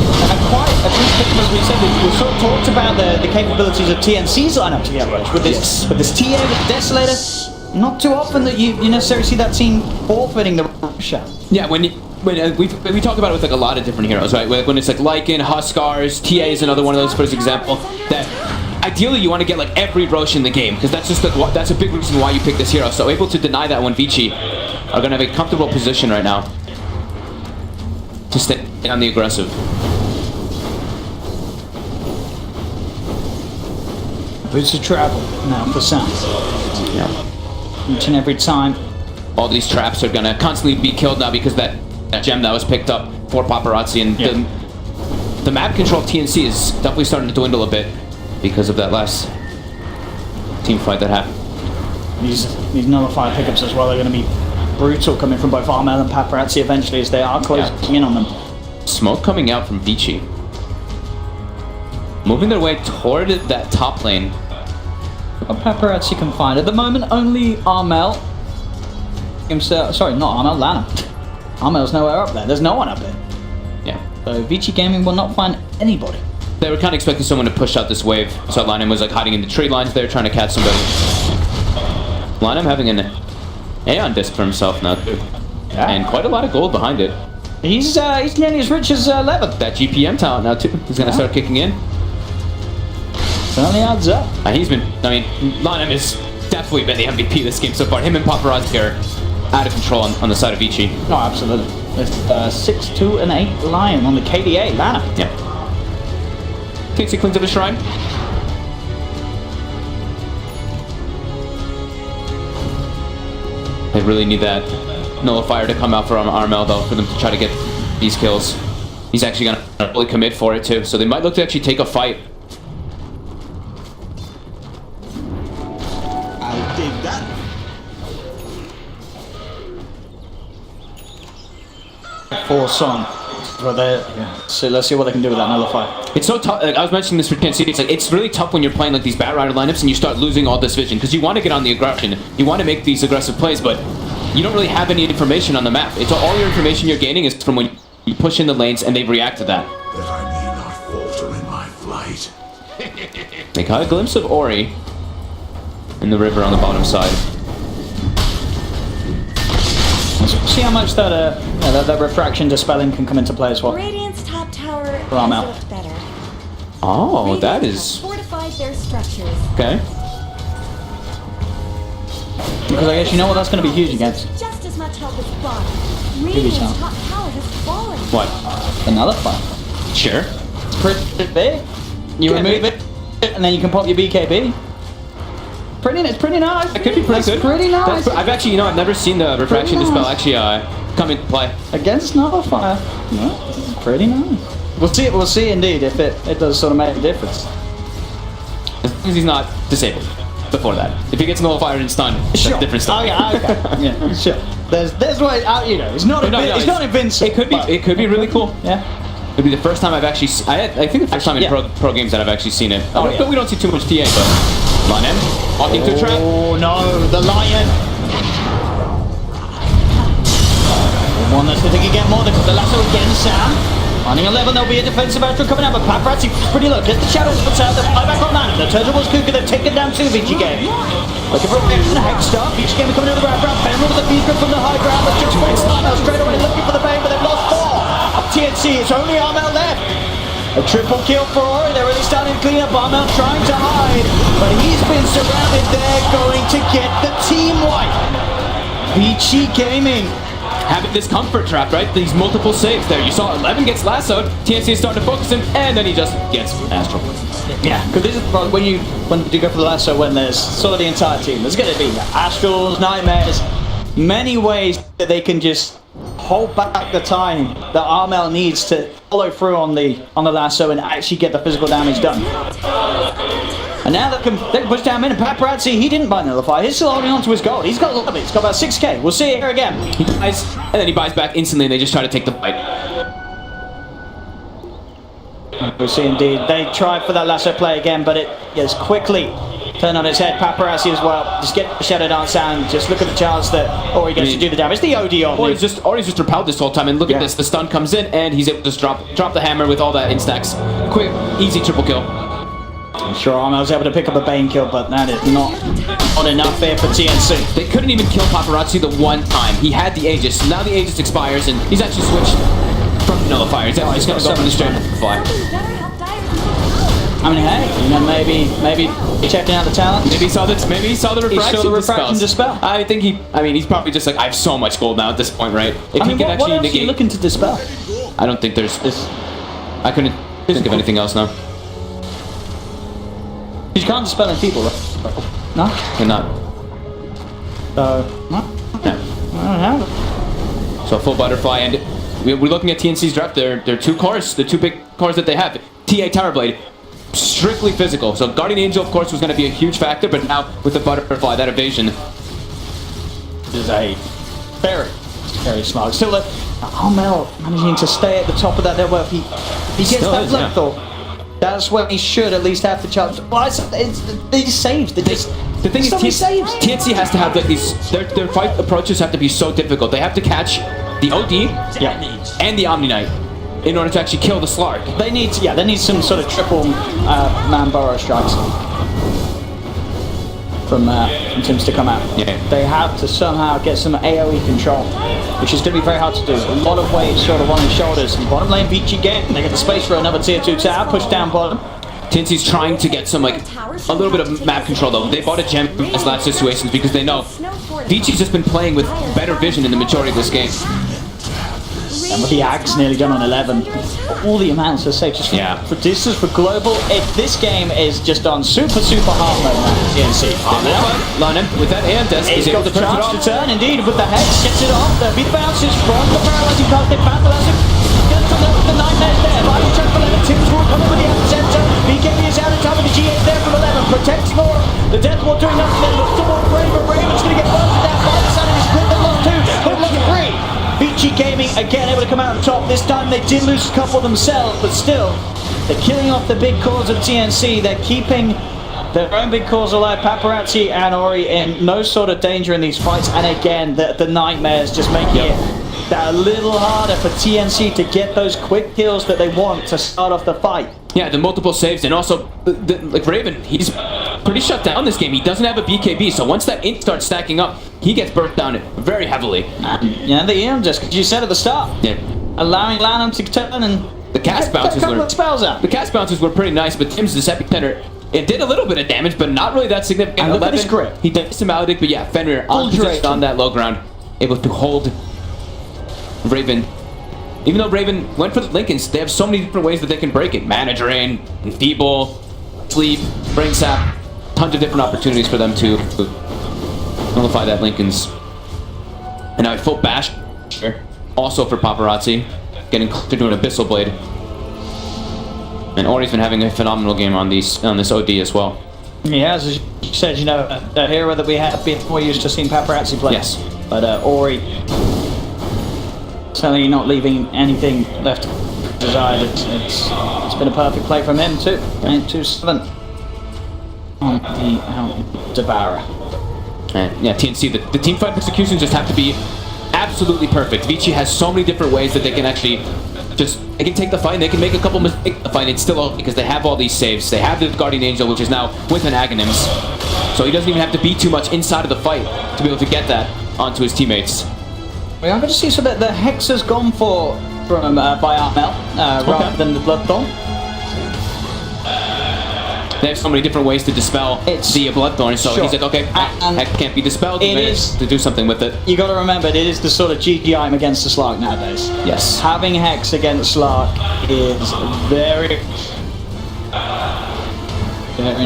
quite a few, as we said, we sort of talked about the capabilities of TNC's lineup together with this TA, with the Desolator. Not too often that you necessarily see that team forfeiting the Roshan. Yeah, when we talk about it with like a lot of different heroes, right? When it's like Lycan, Huskars, TA is another one of those, for example. That ideally you want to get like every Rosh in the game, because that's just that's a big reason why you pick this hero. So able to deny that one, Vici are going to have a comfortable position right now to stay on the aggressive. Boots of travel now for Sam. Yeah. Each and every time. All these traps are going to constantly be killed now because that gem that was picked up for Paparazzi, and the map control TNC is definitely starting to dwindle a bit because of that last team fight that happened. These nullifier pickups as well are going to be brutal, coming from both Armel and Paparazzi eventually, as they are closing in on them. Smoke coming out from Vici. Moving their way toward that top lane. What Paparazzi can find. At the moment, only Armel himself. Sorry, not Armel, Lana. Armel's nowhere up there. There's no one up there. Yeah. So VC.Gaming will not find anybody. They were kind of expecting someone to push out this wave. So Lynam was like hiding in the tree lines there, trying to catch somebody. Lynam having an Aeon disc for himself now too. Yeah. And quite a lot of gold behind it. He's nearly as rich as Levin. That GPM talent now too. He's going to start kicking in. Certainly adds up. He's been, I mean, Lynam has definitely been the MVP this game so far. Him and Paparazzi are out of control on the side of Vici. No, absolutely. It's 6, 2, and 8 Lion on the KDA. Lana. Yeah. TNC cleans up the shrine. They really need that nullifier to come out for Armel though, for them to try to get these kills. He's actually going to really commit for it too, so they might look to actually take a fight. I'll dig that. Force on. So let's see what they can do with that nullifier. It's so tough. Like I was mentioning this for TNC. It's like it's really tough when you're playing like these Bat Rider lineups and you start losing all this vision because you want to get on the aggression, you want to make these aggressive plays, but you don't really have any information on the map. It's all your information you're gaining is from when you push in the lanes and they react to that. That I may not falter in my flight. They got a glimpse of Ori in the river on the bottom side. Let's see how much that refraction dispelling can come into play as well. Radiant's top tower I'm has out. looked better. Oh, Radiant that has is fortified their structures. okay. Because I guess you know what that's going to be huge against. Just as much help as fun. Give Radiant's me some. top tower has fallen. What? Another fire. Sure. It's pretty big. You remove it, and then you can pop your BKB. It's pretty nice. It could be pretty good. Pretty nice. I've actually, I've never seen the refraction dispel actually come into play. Against nullifier. No, this is pretty nice. We'll see indeed if it does sort of make a difference. As long as he's not disabled before that. If he gets nullified and stunned, that's a different stuff. Oh yeah, okay. Yeah, sure. There's ways out, it's not it's not invincible. It could be really cool. Yeah. It'd be the first time I've actually I think the first time in pro games that I've actually seen it. But we don't see too much TA, but Lion walking to a trap. Oh no, the Lion. One that's going to get more. They got the lasso again, Sam. Finding a level, there'll be a defensive outro coming out, but Paparazzi pretty low. Get the shadows puts out, the fly back on Lana. The Turtles Kuka, they've taken down two VC.Gaming. Looking for a reaction, Hexstar. VC.Gaming coming out of the background. Penrod with the beast from the high ground. But just went Lana straight away looking for the bane, but they've lost four. Up TNC, it's only Armel left. A triple kill for Ori. They're really starting to clean up. Armel trying to hide, but he's been surrounded. They're going to get the team wipe. VC.Gaming. Having this comfort trap, right? These multiple saves there. You saw 11 gets lassoed, TNC is starting to focus him, and then he just gets astral. Yeah, because this is when you go for the lasso when there's sort of the entire team. There's going to be astrals, nightmares, many ways that they can just hold back the time that Armel needs to follow through on the lasso and actually get the physical damage done. And now they can push down in, and Paparazzi, he didn't buy Nullify. He's still holding on to his gold. He's got a lot of it. He's got about 6k. We'll see it here again. He buys, and then he buys back instantly, and they just try to take the fight. We'll see indeed. They tried for that lasso play again, but it is quickly turned on its head. Paparazzi as well. Just get the Shadow Dance out and just look at the chance that Ori gets to do the damage. The OD on. Ori's just repelled this whole time, and look at this. The stun comes in, and he's able to just drop the hammer with all that instax. Quick, easy triple kill. I'm sure Armel was able to pick up a Bane kill, but that is not enough here for TNC. They couldn't even kill Paparazzi the one time. He had the Aegis. Now the Aegis expires, and he's actually switched from the Nullifiers. He's going to go for the straight fly. I mean, hey, you know, maybe checking out the talent. Maybe he saw the refraction dispel. I think he's probably just like, I have so much gold now at this point, right? If I mean, he can what actually else are you negate. looking to dispel? I don't think there's this. I couldn't think of anything else now. You can't dispel in people, right? No? Cannot. So, no. No. I don't have it. So full butterfly, and we're looking at TNC's draft. They're two cars, the two big cars that they have. TA Towerblade, strictly physical. So Guardian Angel, of course, was going to be a huge factor, but now with the butterfly, that evasion is a very smart. Still, Armel managing to stay at the top of that network. He gets that lethal. That's when he should at least have the chance. Well, these saves. The thing is, TNC has to have like these. Their fight approaches have to be so difficult. They have to catch the OD and the Omni Knight in order to actually kill the Slark. They need some sort of triple man burrow strikes from Tims to come out. Yeah. They have to somehow get some AoE control, which is going to be very hard to do. A lot of weight sort of on his shoulders. And bottom lane VC.Gaming, they get the space for another tier 2 tower, push down bottom. TNC's trying to get some, like, a little bit of map control, though. They bought a gem as last situations because they know VC's just been playing with better vision in the majority of this game. And with the axe nearly done on 11, all the amounts are safe. Just for distance, for global, this game is just on super hard mode now. TNC. London with that hand test, he's got the chance to turn, indeed, with the hex, gets it off. The beat bounces from the paralyzing cast, they found the last. The nightmares there. Vital check for 11. Tims will come in with the epicenter. BKB is out in time with the G8 there from 11. Protects more. The Death Wall doing nothing. Then looks toward Raven. Raven's going to get buzzed down by the side of his split. They lost 2. They lost 3. VC.Gaming again able to come out on top. This time they did lose a couple themselves, but still, they're killing off the big cores of TNC. They're keeping their own big cores alive. Paparazzi and Ori in no sort of danger in these fights. And again, the nightmares just making it that a little harder for TNC to get those quick kills that they want to start off the fight. Yeah, the multiple saves, and also, like Raven, he's pretty shut down this game. He doesn't have a BKB, so once that int starts stacking up, he gets burnt down very heavily. Yeah, the EM just, you said at the start, allowing Lanham to turn and the cast bounces the cast bounces were pretty nice, but Tim's this epicenter, it did a little bit of damage, but not really that significant. And look at this grip. He did some Maledict, but yeah, Fenrir on position on that low ground, able to hold Raven. Even though Raven went for the Lincolns, they have so many different ways that they can break it. Mana Drain, Enfeeble, Sleep, Brain Sap, tons of different opportunities for them to nullify that Lincolns. And now a full bash also for Paparazzi, getting closer to an Abyssal Blade. And Ori's been having a phenomenal game on this OD as well. Yeah, as you said, you know, a hero that we have been more used to seeing Paparazzi play. Yes. But Ori, certainly not leaving anything left desired. It's been a perfect play from him too. 2-7 on the Devourer. And yeah, TNC, the teamfight executions just have to be absolutely perfect. Vici has so many different ways that they can actually they can take the fight and they can make a couple mistakes in the fight and it's still okay because they have all these saves. They have the Guardian Angel, which is now with an Aghanims. So he doesn't even have to be too much inside of the fight to be able to get that onto his teammates. We are going to see so that the Hex has gone from by Armel rather than the Bloodthorn. They have so many different ways to dispel the Bloodthorn, so he's like, okay, Hex can't be dispelled, to do something with it. You got to remember, it is the sort of GG item against the Slark nowadays. Yes. Having Hex against Slark is very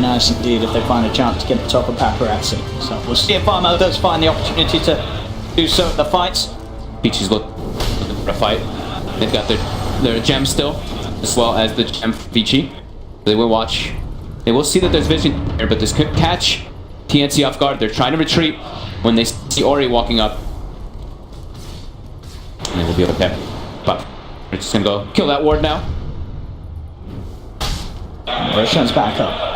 nice indeed if they find a chance to get the top of Paparazzi. So we'll see if Armel does find the opportunity to do so in the fights. Peachy's a fight. They've got their gem still, as well as the gem Vici. They will watch. They will see that there's vision here, but this could catch TNC off guard. They're trying to retreat when they see Ori walking up. And they will be okay. But we're just gonna go kill that ward now. Roshan's back up.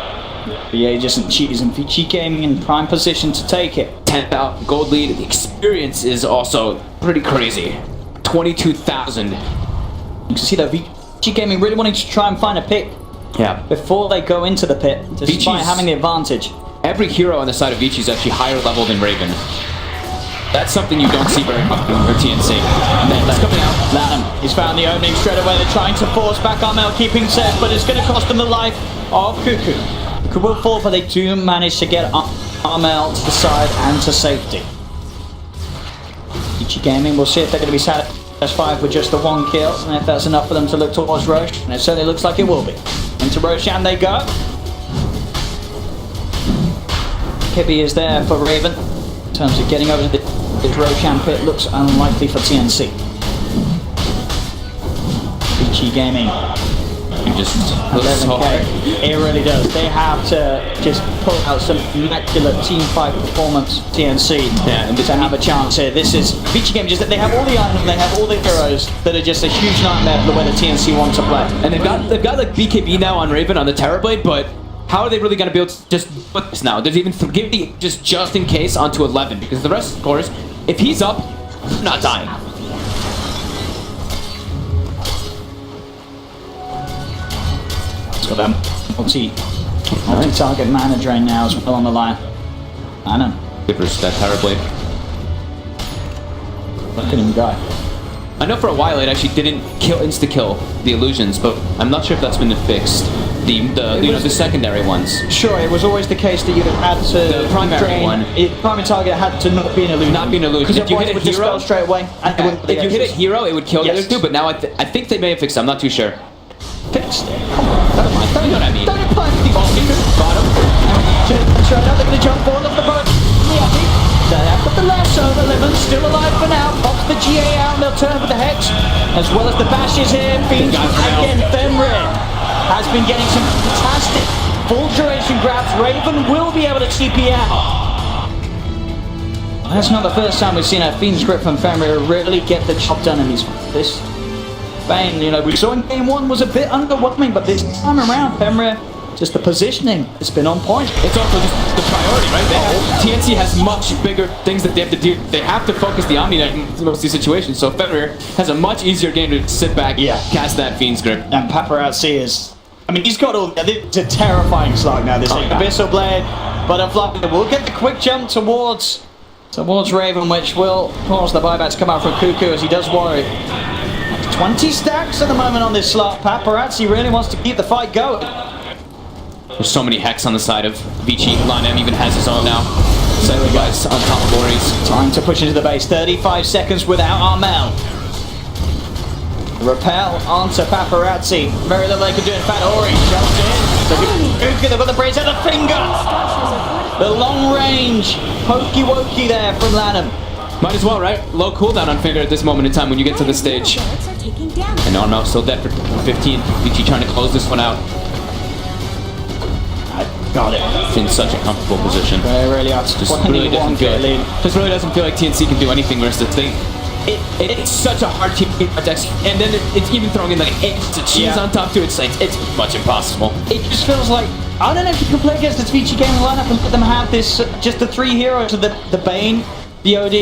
The Aegis and Cheese and VC.Gaming in prime position to take it. 10,000 gold lead. The experience is also pretty crazy. 22,000. You can see that VC.Gaming really wanting to try and find a pick Yeah. before they go into the pit, despite having the advantage. Every hero on the side of Vici is actually higher level than Raven. That's something you don't see very often for TNC. And then it's coming out. Lanham, he's found the opening straight away. They're trying to force back Armel, keeping safe, but it's going to cost them the life of Cuckoo. Cuckoo will fall, but they do manage to get Armel to the side and to safety. VC.Gaming, we'll see if they're going to be satisfied with just the one kill, and if that's enough for them to look towards Roche, and it certainly looks like it will be. Into Roshan they go. Kibby is there for Raven. In terms of getting over to the Roshan pit, looks unlikely for TNC. VC.Gaming. Just looks 11k. It really does. They have to just pull out some immaculate team fight performance, TNC, to have a chance here. This is VC.Gaming, just that they have all the items, they have all the heroes that are just a huge nightmare for the way the TNC want to play. And they've got like BKB now on Raven on the Terrorblade, but how are they really going to be able to just put this now? There's even Gibby just in case onto 11, because the rest, of course, if he's up, not dying. So them multi-target mana drain now as well on the line. I know. Gibbers, that Terrorblade. Look at him go. I know for a while it actually didn't insta-kill the illusions, but I'm not sure if that's been fixed. The secondary ones. Sure, it was always the case that you had to the primary one. Primary target had to not be an illusion. Not be an illusion. Because if you hit a hero straight away, if you hit a hero, it would kill the other two. But now I think they may have fixed it. I'm not too sure. Fixed it. Don't mind. You know what I mean. Don't apply for the bottom. Sure, now they're going to jump forward off the boat. They have got the lasso, the Livin still alive for now. Pops the GA out and they'll turn for the Hex. As well as the bashes here. Fiends again. Fenrir has been getting some fantastic full duration grabs. Raven will be able to TP out. That's not the first time we've seen a Fiend's Grip from Fenrir really get the job done in this Bane. You know, we saw in game 1 was a bit underwhelming, but this time around, Fenrir, just the positioning, it's been on point. It's also just the priority, right? TNC has much bigger things that they have to do. They have to focus the Omni Knight in most of these situations, so Fenrir has a much easier game to sit back, cast that Fiend's Grip. And Paparazzi is... I mean, he's got all... It's a terrifying slug now, this Abyssal Blade, but we'll get the quick jump towards Raven, which will cause the buyback to come out from Cuckoo, as he does worry. 20 stacks at the moment on this slot. Paparazzi really wants to keep the fight going. There's so many Hex on the side of Vici. Lanham even has his own now. So the guys on top of Ori's. Time to push into the base. 35 seconds without Armel. Repel onto Paparazzi. Very little they can do. In fact, Ori jumps in. They've got the brace out of finger. The long range pokey wokey there from Lanham. Might as well, right? Low cooldown on Finger at this moment in time when you get to the stage. And Armel still dead for 15. Vici trying to close this one out. Got it. It's in such a comfortable position. They really are. Just really doesn't feel like TNC can do anything versus the thing. It's such a hard team deck, and then it's even throwing in like extra cheese on top too. It's like it's much impossible. It just feels like I don't know if you can play against this VC.Gaming lineup and let them have this just the 3 heroes of the Bane, the OD,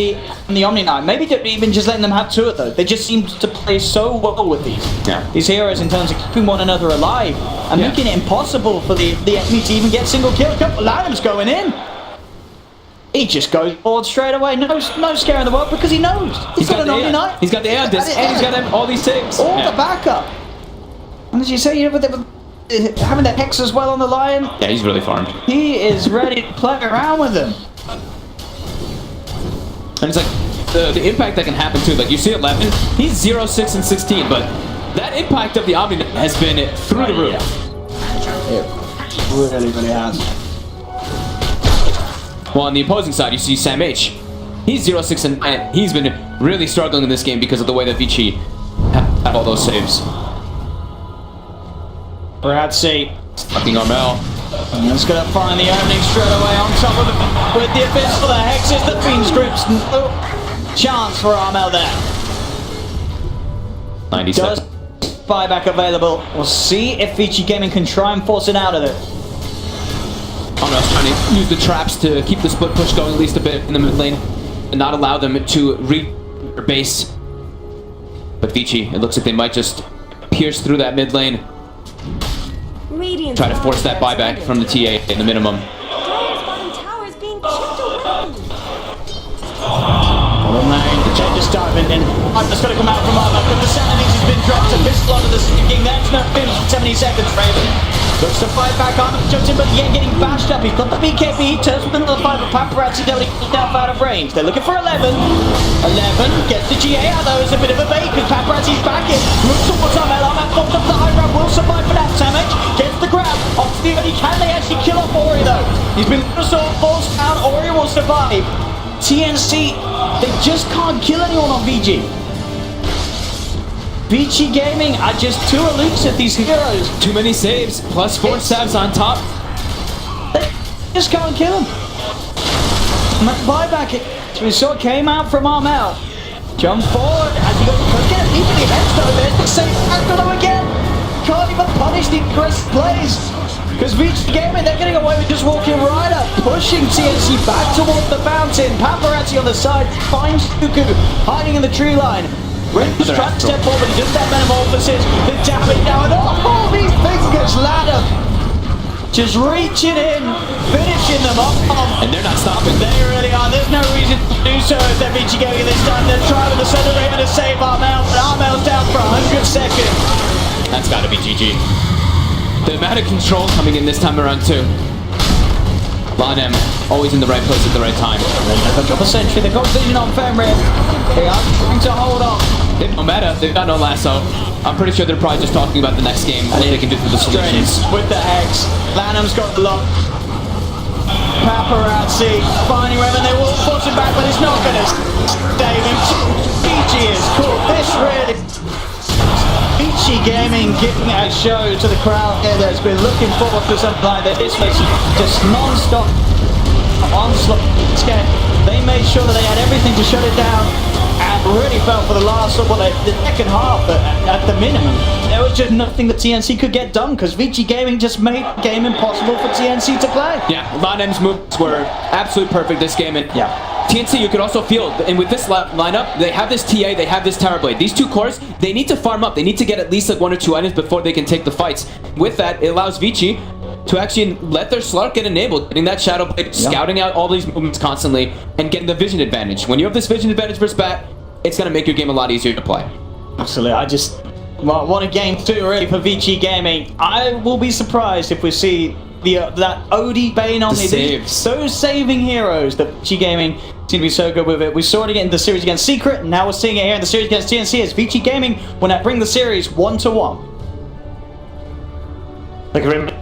and the Omni Knight. Maybe even just letting them have 2 of those. They just seem to play so well with these heroes in terms of keeping one another alive and making it impossible for the enemy to even get single kills. Lanham's going in. He just goes forward straight away. No scare in the world because he knows. He's got an Omni Knight. He's got the air disc and he's got all these things. All the backup. And as you say, you know, having the Hex as well on the line. Yeah, he's really farmed. He is ready to play around with them. And it's like the impact that can happen too. Like you see 11, he's 0, 6, and 16, but that impact of the Omni has been through the roof. It really has. Well, on the opposing side, you see Sam H. He's 0, 6, and 9. He's been really struggling in this game because of the way that VC have all those saves. Bradsi. Fucking Armel. And that's going to find the opening straight away on top of it with the Abyss for the Hexes, the Fiend Scripts. No chance for Armel there. 97. Does buyback available. We'll see if VC.Gaming can try and force it out of it. Armel's trying to use the traps to keep the split push going at least a bit in the mid lane and not allow them to reach their base. But VC, it looks like they might just pierce through that mid lane. Try to force that buyback from the TA in the minimum. Dyer's bottom tower is being chipped away. They're just diving in. I'm just going to come out from Armel, but the Santa thinks he's been dropped. A pistol onto the sinking. That's no 70 seconds, Raven. Looks to fight back on, jumps in, but again getting bashed up. He's got the BKB, turns with another 5, but Paparazzi don't enough out of range. They're looking for 11. 11 gets the GA out, though. It's a bit of a bait because Paparazzi's back in. Moves towards Armel. Armel pops up the high ground, will survive for that damage. Gets the grab. Off the only can they actually kill off Ori, though? He's been assault, falls down. Ori will survive. TNC, they just can't kill anyone on VG. VC.Gaming are just too elusive, these heroes. Too many saves, plus 4 stabs on top. They just can't kill him. And that buyback, we saw it came out from Armel. Jump forward as he goes, get a peek at the heads though. There's the save after them again. Can't even punish the aggressive plays. Because VC.Gaming, they're getting away with just walking right up, pushing TNC back towards the fountain. Paparazzi on the side finds Tuku hiding in the tree line. Rin's trying to step forward, just that metamorphosis, the damage now, and oh, these fingers ladder! Just reaching in, finishing them off. And they're not stopping. They really are, there's no reason to do so if they're VC.Gaming this time. They're trying with the center Raven to save Armel, but Armel's down for 100 seconds. That's gotta be GG. The amount of control coming in this time around too. Lon M, always in the right place at the right time. They've got a sentry, they've got vision on Fenrir. They are trying to hold on. They've no meta, they've got no lasso. I'm pretty sure they're probably just talking about the next game, what they can do through the solutions. With the Hex, Lanham's got the lock. Paparazzi finding Raven, they will force him back, but it's not gonna save him. VG is cool, this really... VC.Gaming giving a show to the crowd here that's been looking forward to something like this. This was just non-stop onslaught. They made sure that they had everything to shut it down and really felt for the last, well, the second half at the minimum. There was just nothing that TNC could get done because VC.Gaming just made the game impossible for TNC to play. Yeah, Lon M's moves were absolutely perfect this game. And yeah. TNC, you could also feel, and with this lineup, they have this TA, they have this Tower Blade. These two cores, they need to farm up. They need to get at least like 1 or 2 items before they can take the fights. With that, it allows VC to actually let their Slark get enabled, getting that Shadow Blade, scouting out all these movements constantly, and getting the vision advantage. When you have this vision advantage versus Bat, it's going to make your game a lot easier to play. Absolutely, I just want a game 2 really for VC.Gaming. I will be surprised if we see that OD Bane on those saving heroes that VC.Gaming seem to be so good with it. We saw it again in the series against Secret, and now we're seeing it here in the series against TNC as VC.Gaming will now bring the series 1-1. Thank you very much.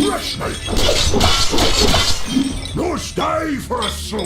Rush me! No stay for a soul!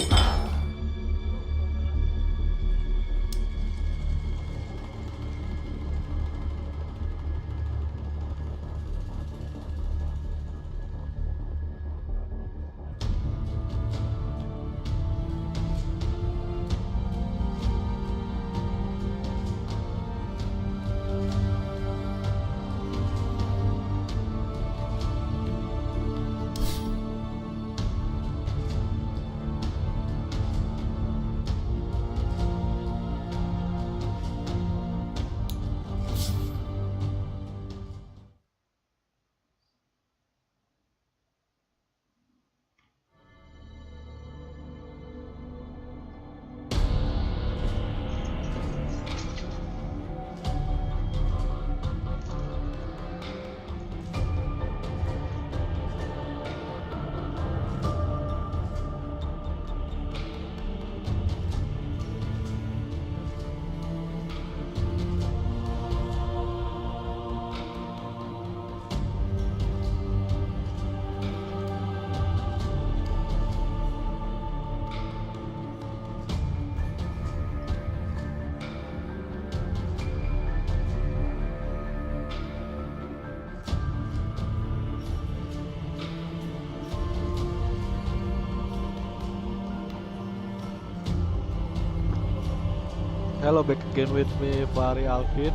Hello, back again with me, Fahri Alvin.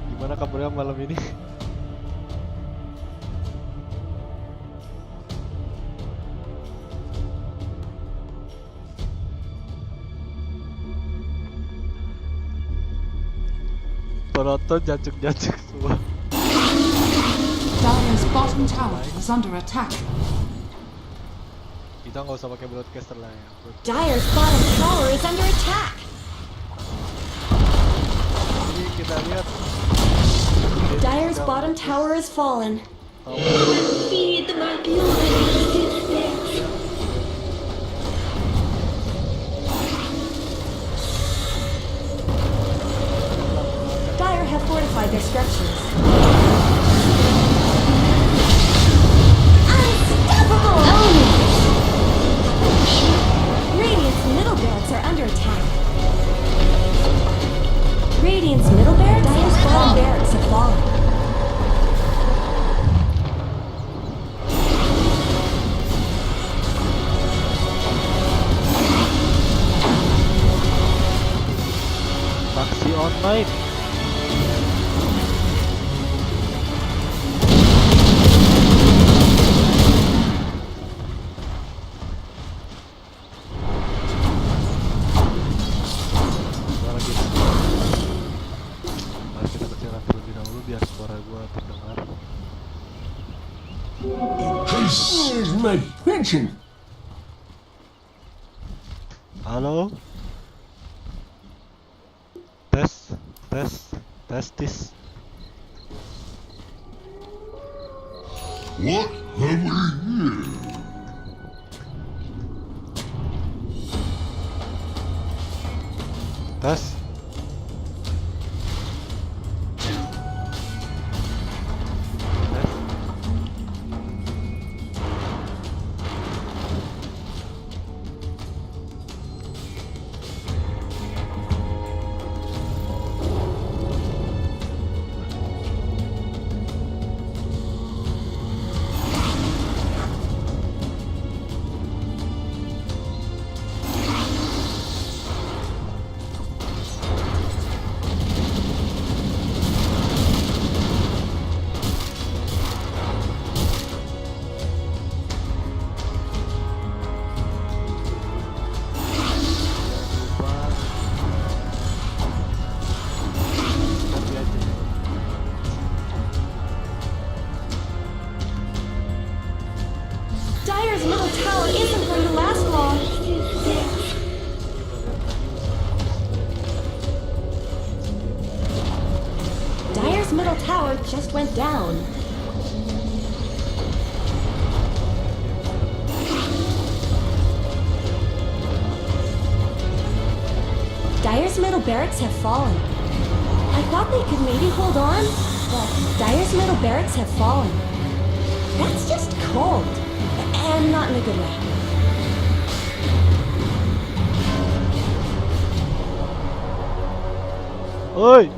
Gimana kabarnya malam ini? Penonton jacek-jacek semua. Dire's bottom tower is under attack. Kita nggak usah pakai broadcaster lah ya. Dire's bottom tower is under attack. Ini kita lihat. Dire's bottom tower has fallen. Dire have fortified their structures. Unstoppable! Radiant's middle barracks are under attack. Radiant's middle barracks? Dire's bottom barracks have fallen. Taksi online. Mari kita bicara terlebih dahulu biar suara gua terdengar. This is my pension! Halo? Testis. What have we here? Tes. Dire's middle tower isn't going to last long. Dire's middle tower just went down. Dire's middle barracks have fallen. I thought they could maybe hold on, but Dire's middle barracks have fallen. That's not in a good way. Oi.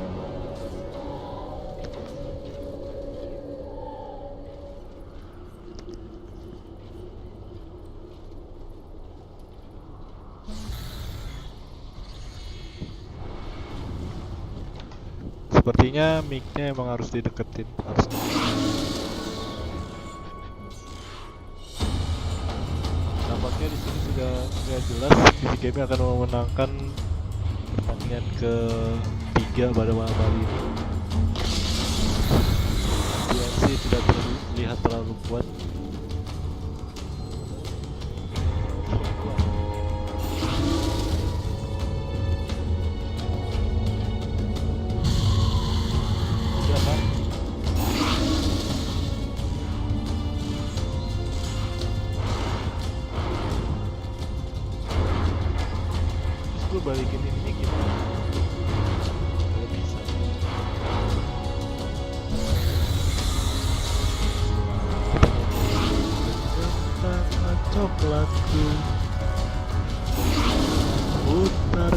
Sepertinya mic-nya emang harus dideketin, harus. Nampaknya di sini sudah nggak jelas VC.Gaming akan memenangkan pertandingan ketiga pada malam hari ini. TNC tidak terlihat terlalu kuat. Gue balikin ini gimana? Gak bisa. Tentang coklatku, putar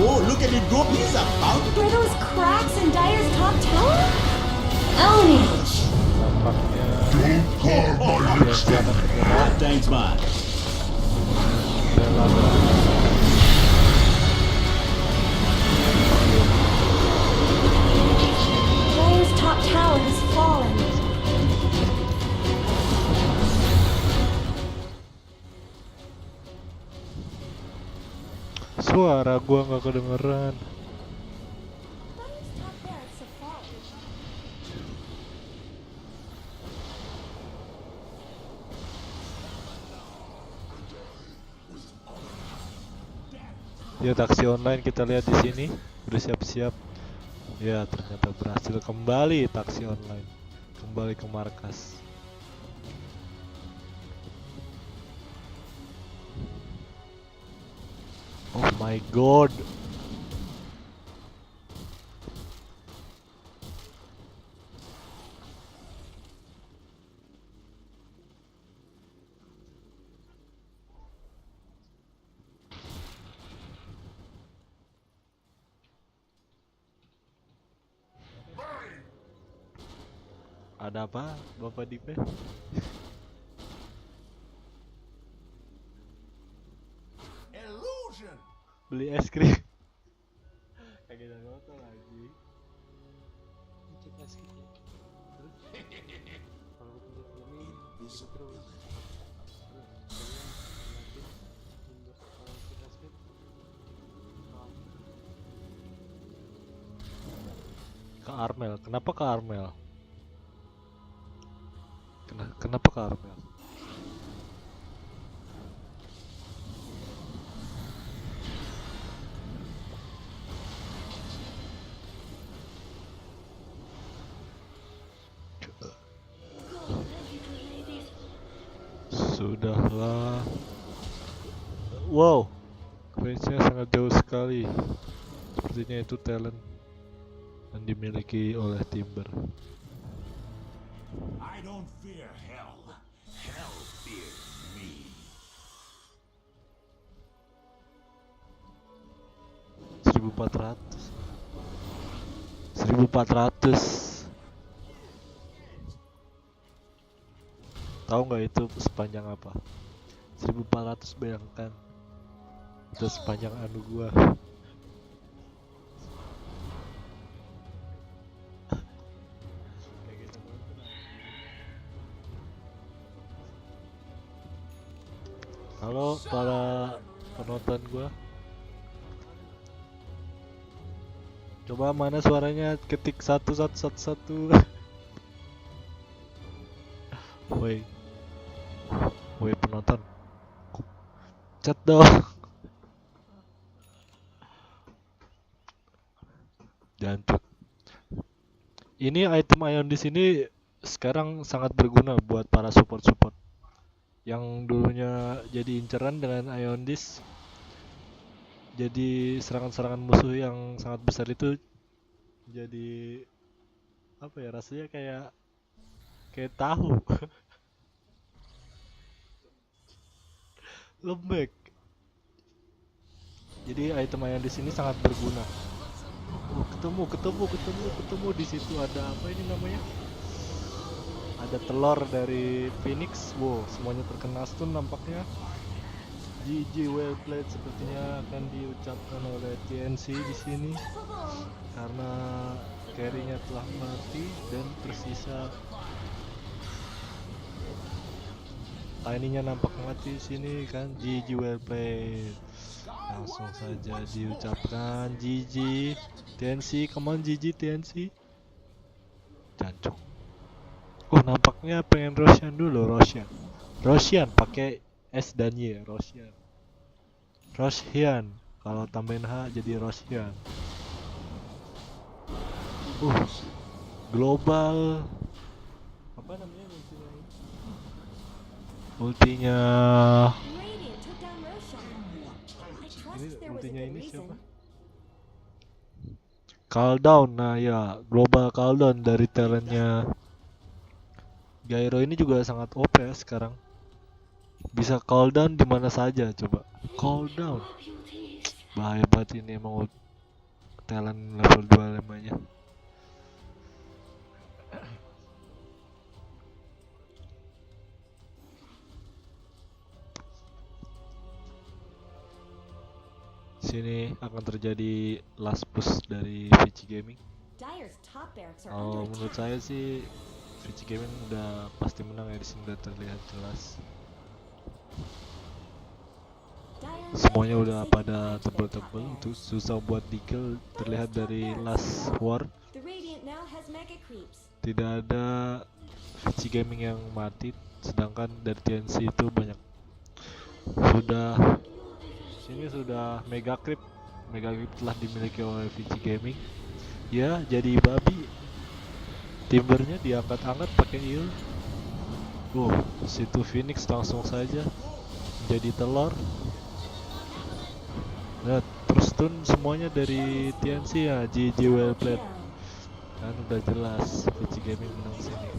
Oh, look at it go! He's about to... Were those cracks in Dyer's top tower? Ouch! Thanks, man. Dyer's top tower has fallen. Suara gua nggak kedengeran. Ya, taksi online kita lihat di sini udah siap-siap. Ya, ternyata berhasil kembali taksi online, kembali ke markas. Oh my god. Ada apa, Bapak Dipe? Beli es krim. Kayak gitu motor lagi. Cek es krim. Terus kalau punya ini bisa terus. Ke Armel, kenapa ke Armel? Kenapa ke Armel? Sudahlah. Wow, range-nya sangat jauh sekali. Sepertinya itu talent yang dimiliki oleh Timber. I don't fear hell. Hell fears me. 1400. Tahu nggak itu sepanjang apa? 1400, bayangkan. Itu sepanjang anu gua. Halo para penonton gua. Coba mana suaranya, ketik 1111. Woi. Woi penonton. Chat dong. Jancuk. Ini item ion di sini sekarang sangat berguna buat para support yang dulunya jadi inceran dengan ion disc. Jadi serangan-serangan musuh yang sangat besar itu jadi apa ya, rasanya kayak tahu. Lembek. Jadi item ion di sini sangat berguna. Oh, ketemu di situ ada apa ini namanya? Ada telur dari Phoenix. Wow, semuanya terkena stun nampaknya. GG well played sepertinya akan diucapkan oleh TNC di sini karena carry-nya telah mati dan tersisa Tiny-nya nampak mati di sini kan. GG well played. Langsung saja diucapkan GG TNC, come on GG TNC. Jancuk. Oh, nampaknya pengen Roshan dulu, Roshan pakai S dan Y, Roshan. Kalau tambahin H jadi Roshan. Global apa namanya ultinya? Ini ultinya ini siapa? Cooldown. Nah ya, global cooldown dari talentnya Gyro ini juga sangat OP ya sekarang. Bisa cooldown di mana saja coba. Cooldown. Bahaya banget ini emang talent level 25-nya. Sini akan terjadi last push dari VC.Gaming. Oh, menurut saya sih VC.Gaming udah pasti menang ya, di sini udah terlihat jelas. Semuanya udah pada tebel-tebel, itu susah buat di kill, terlihat dari last war. Tidak ada VC.Gaming yang mati, sedangkan dari TNC itu banyak. Sini sudah mega creep telah dimiliki oleh VC.Gaming. Ya, jadi babi. Timbernya diangkat-angkat pakai heal. Situ Phoenix langsung saja jadi telur. Nah, terus stun semuanya dari TNC ya. GG well played. Kan udah jelas VC.Gaming menang sini.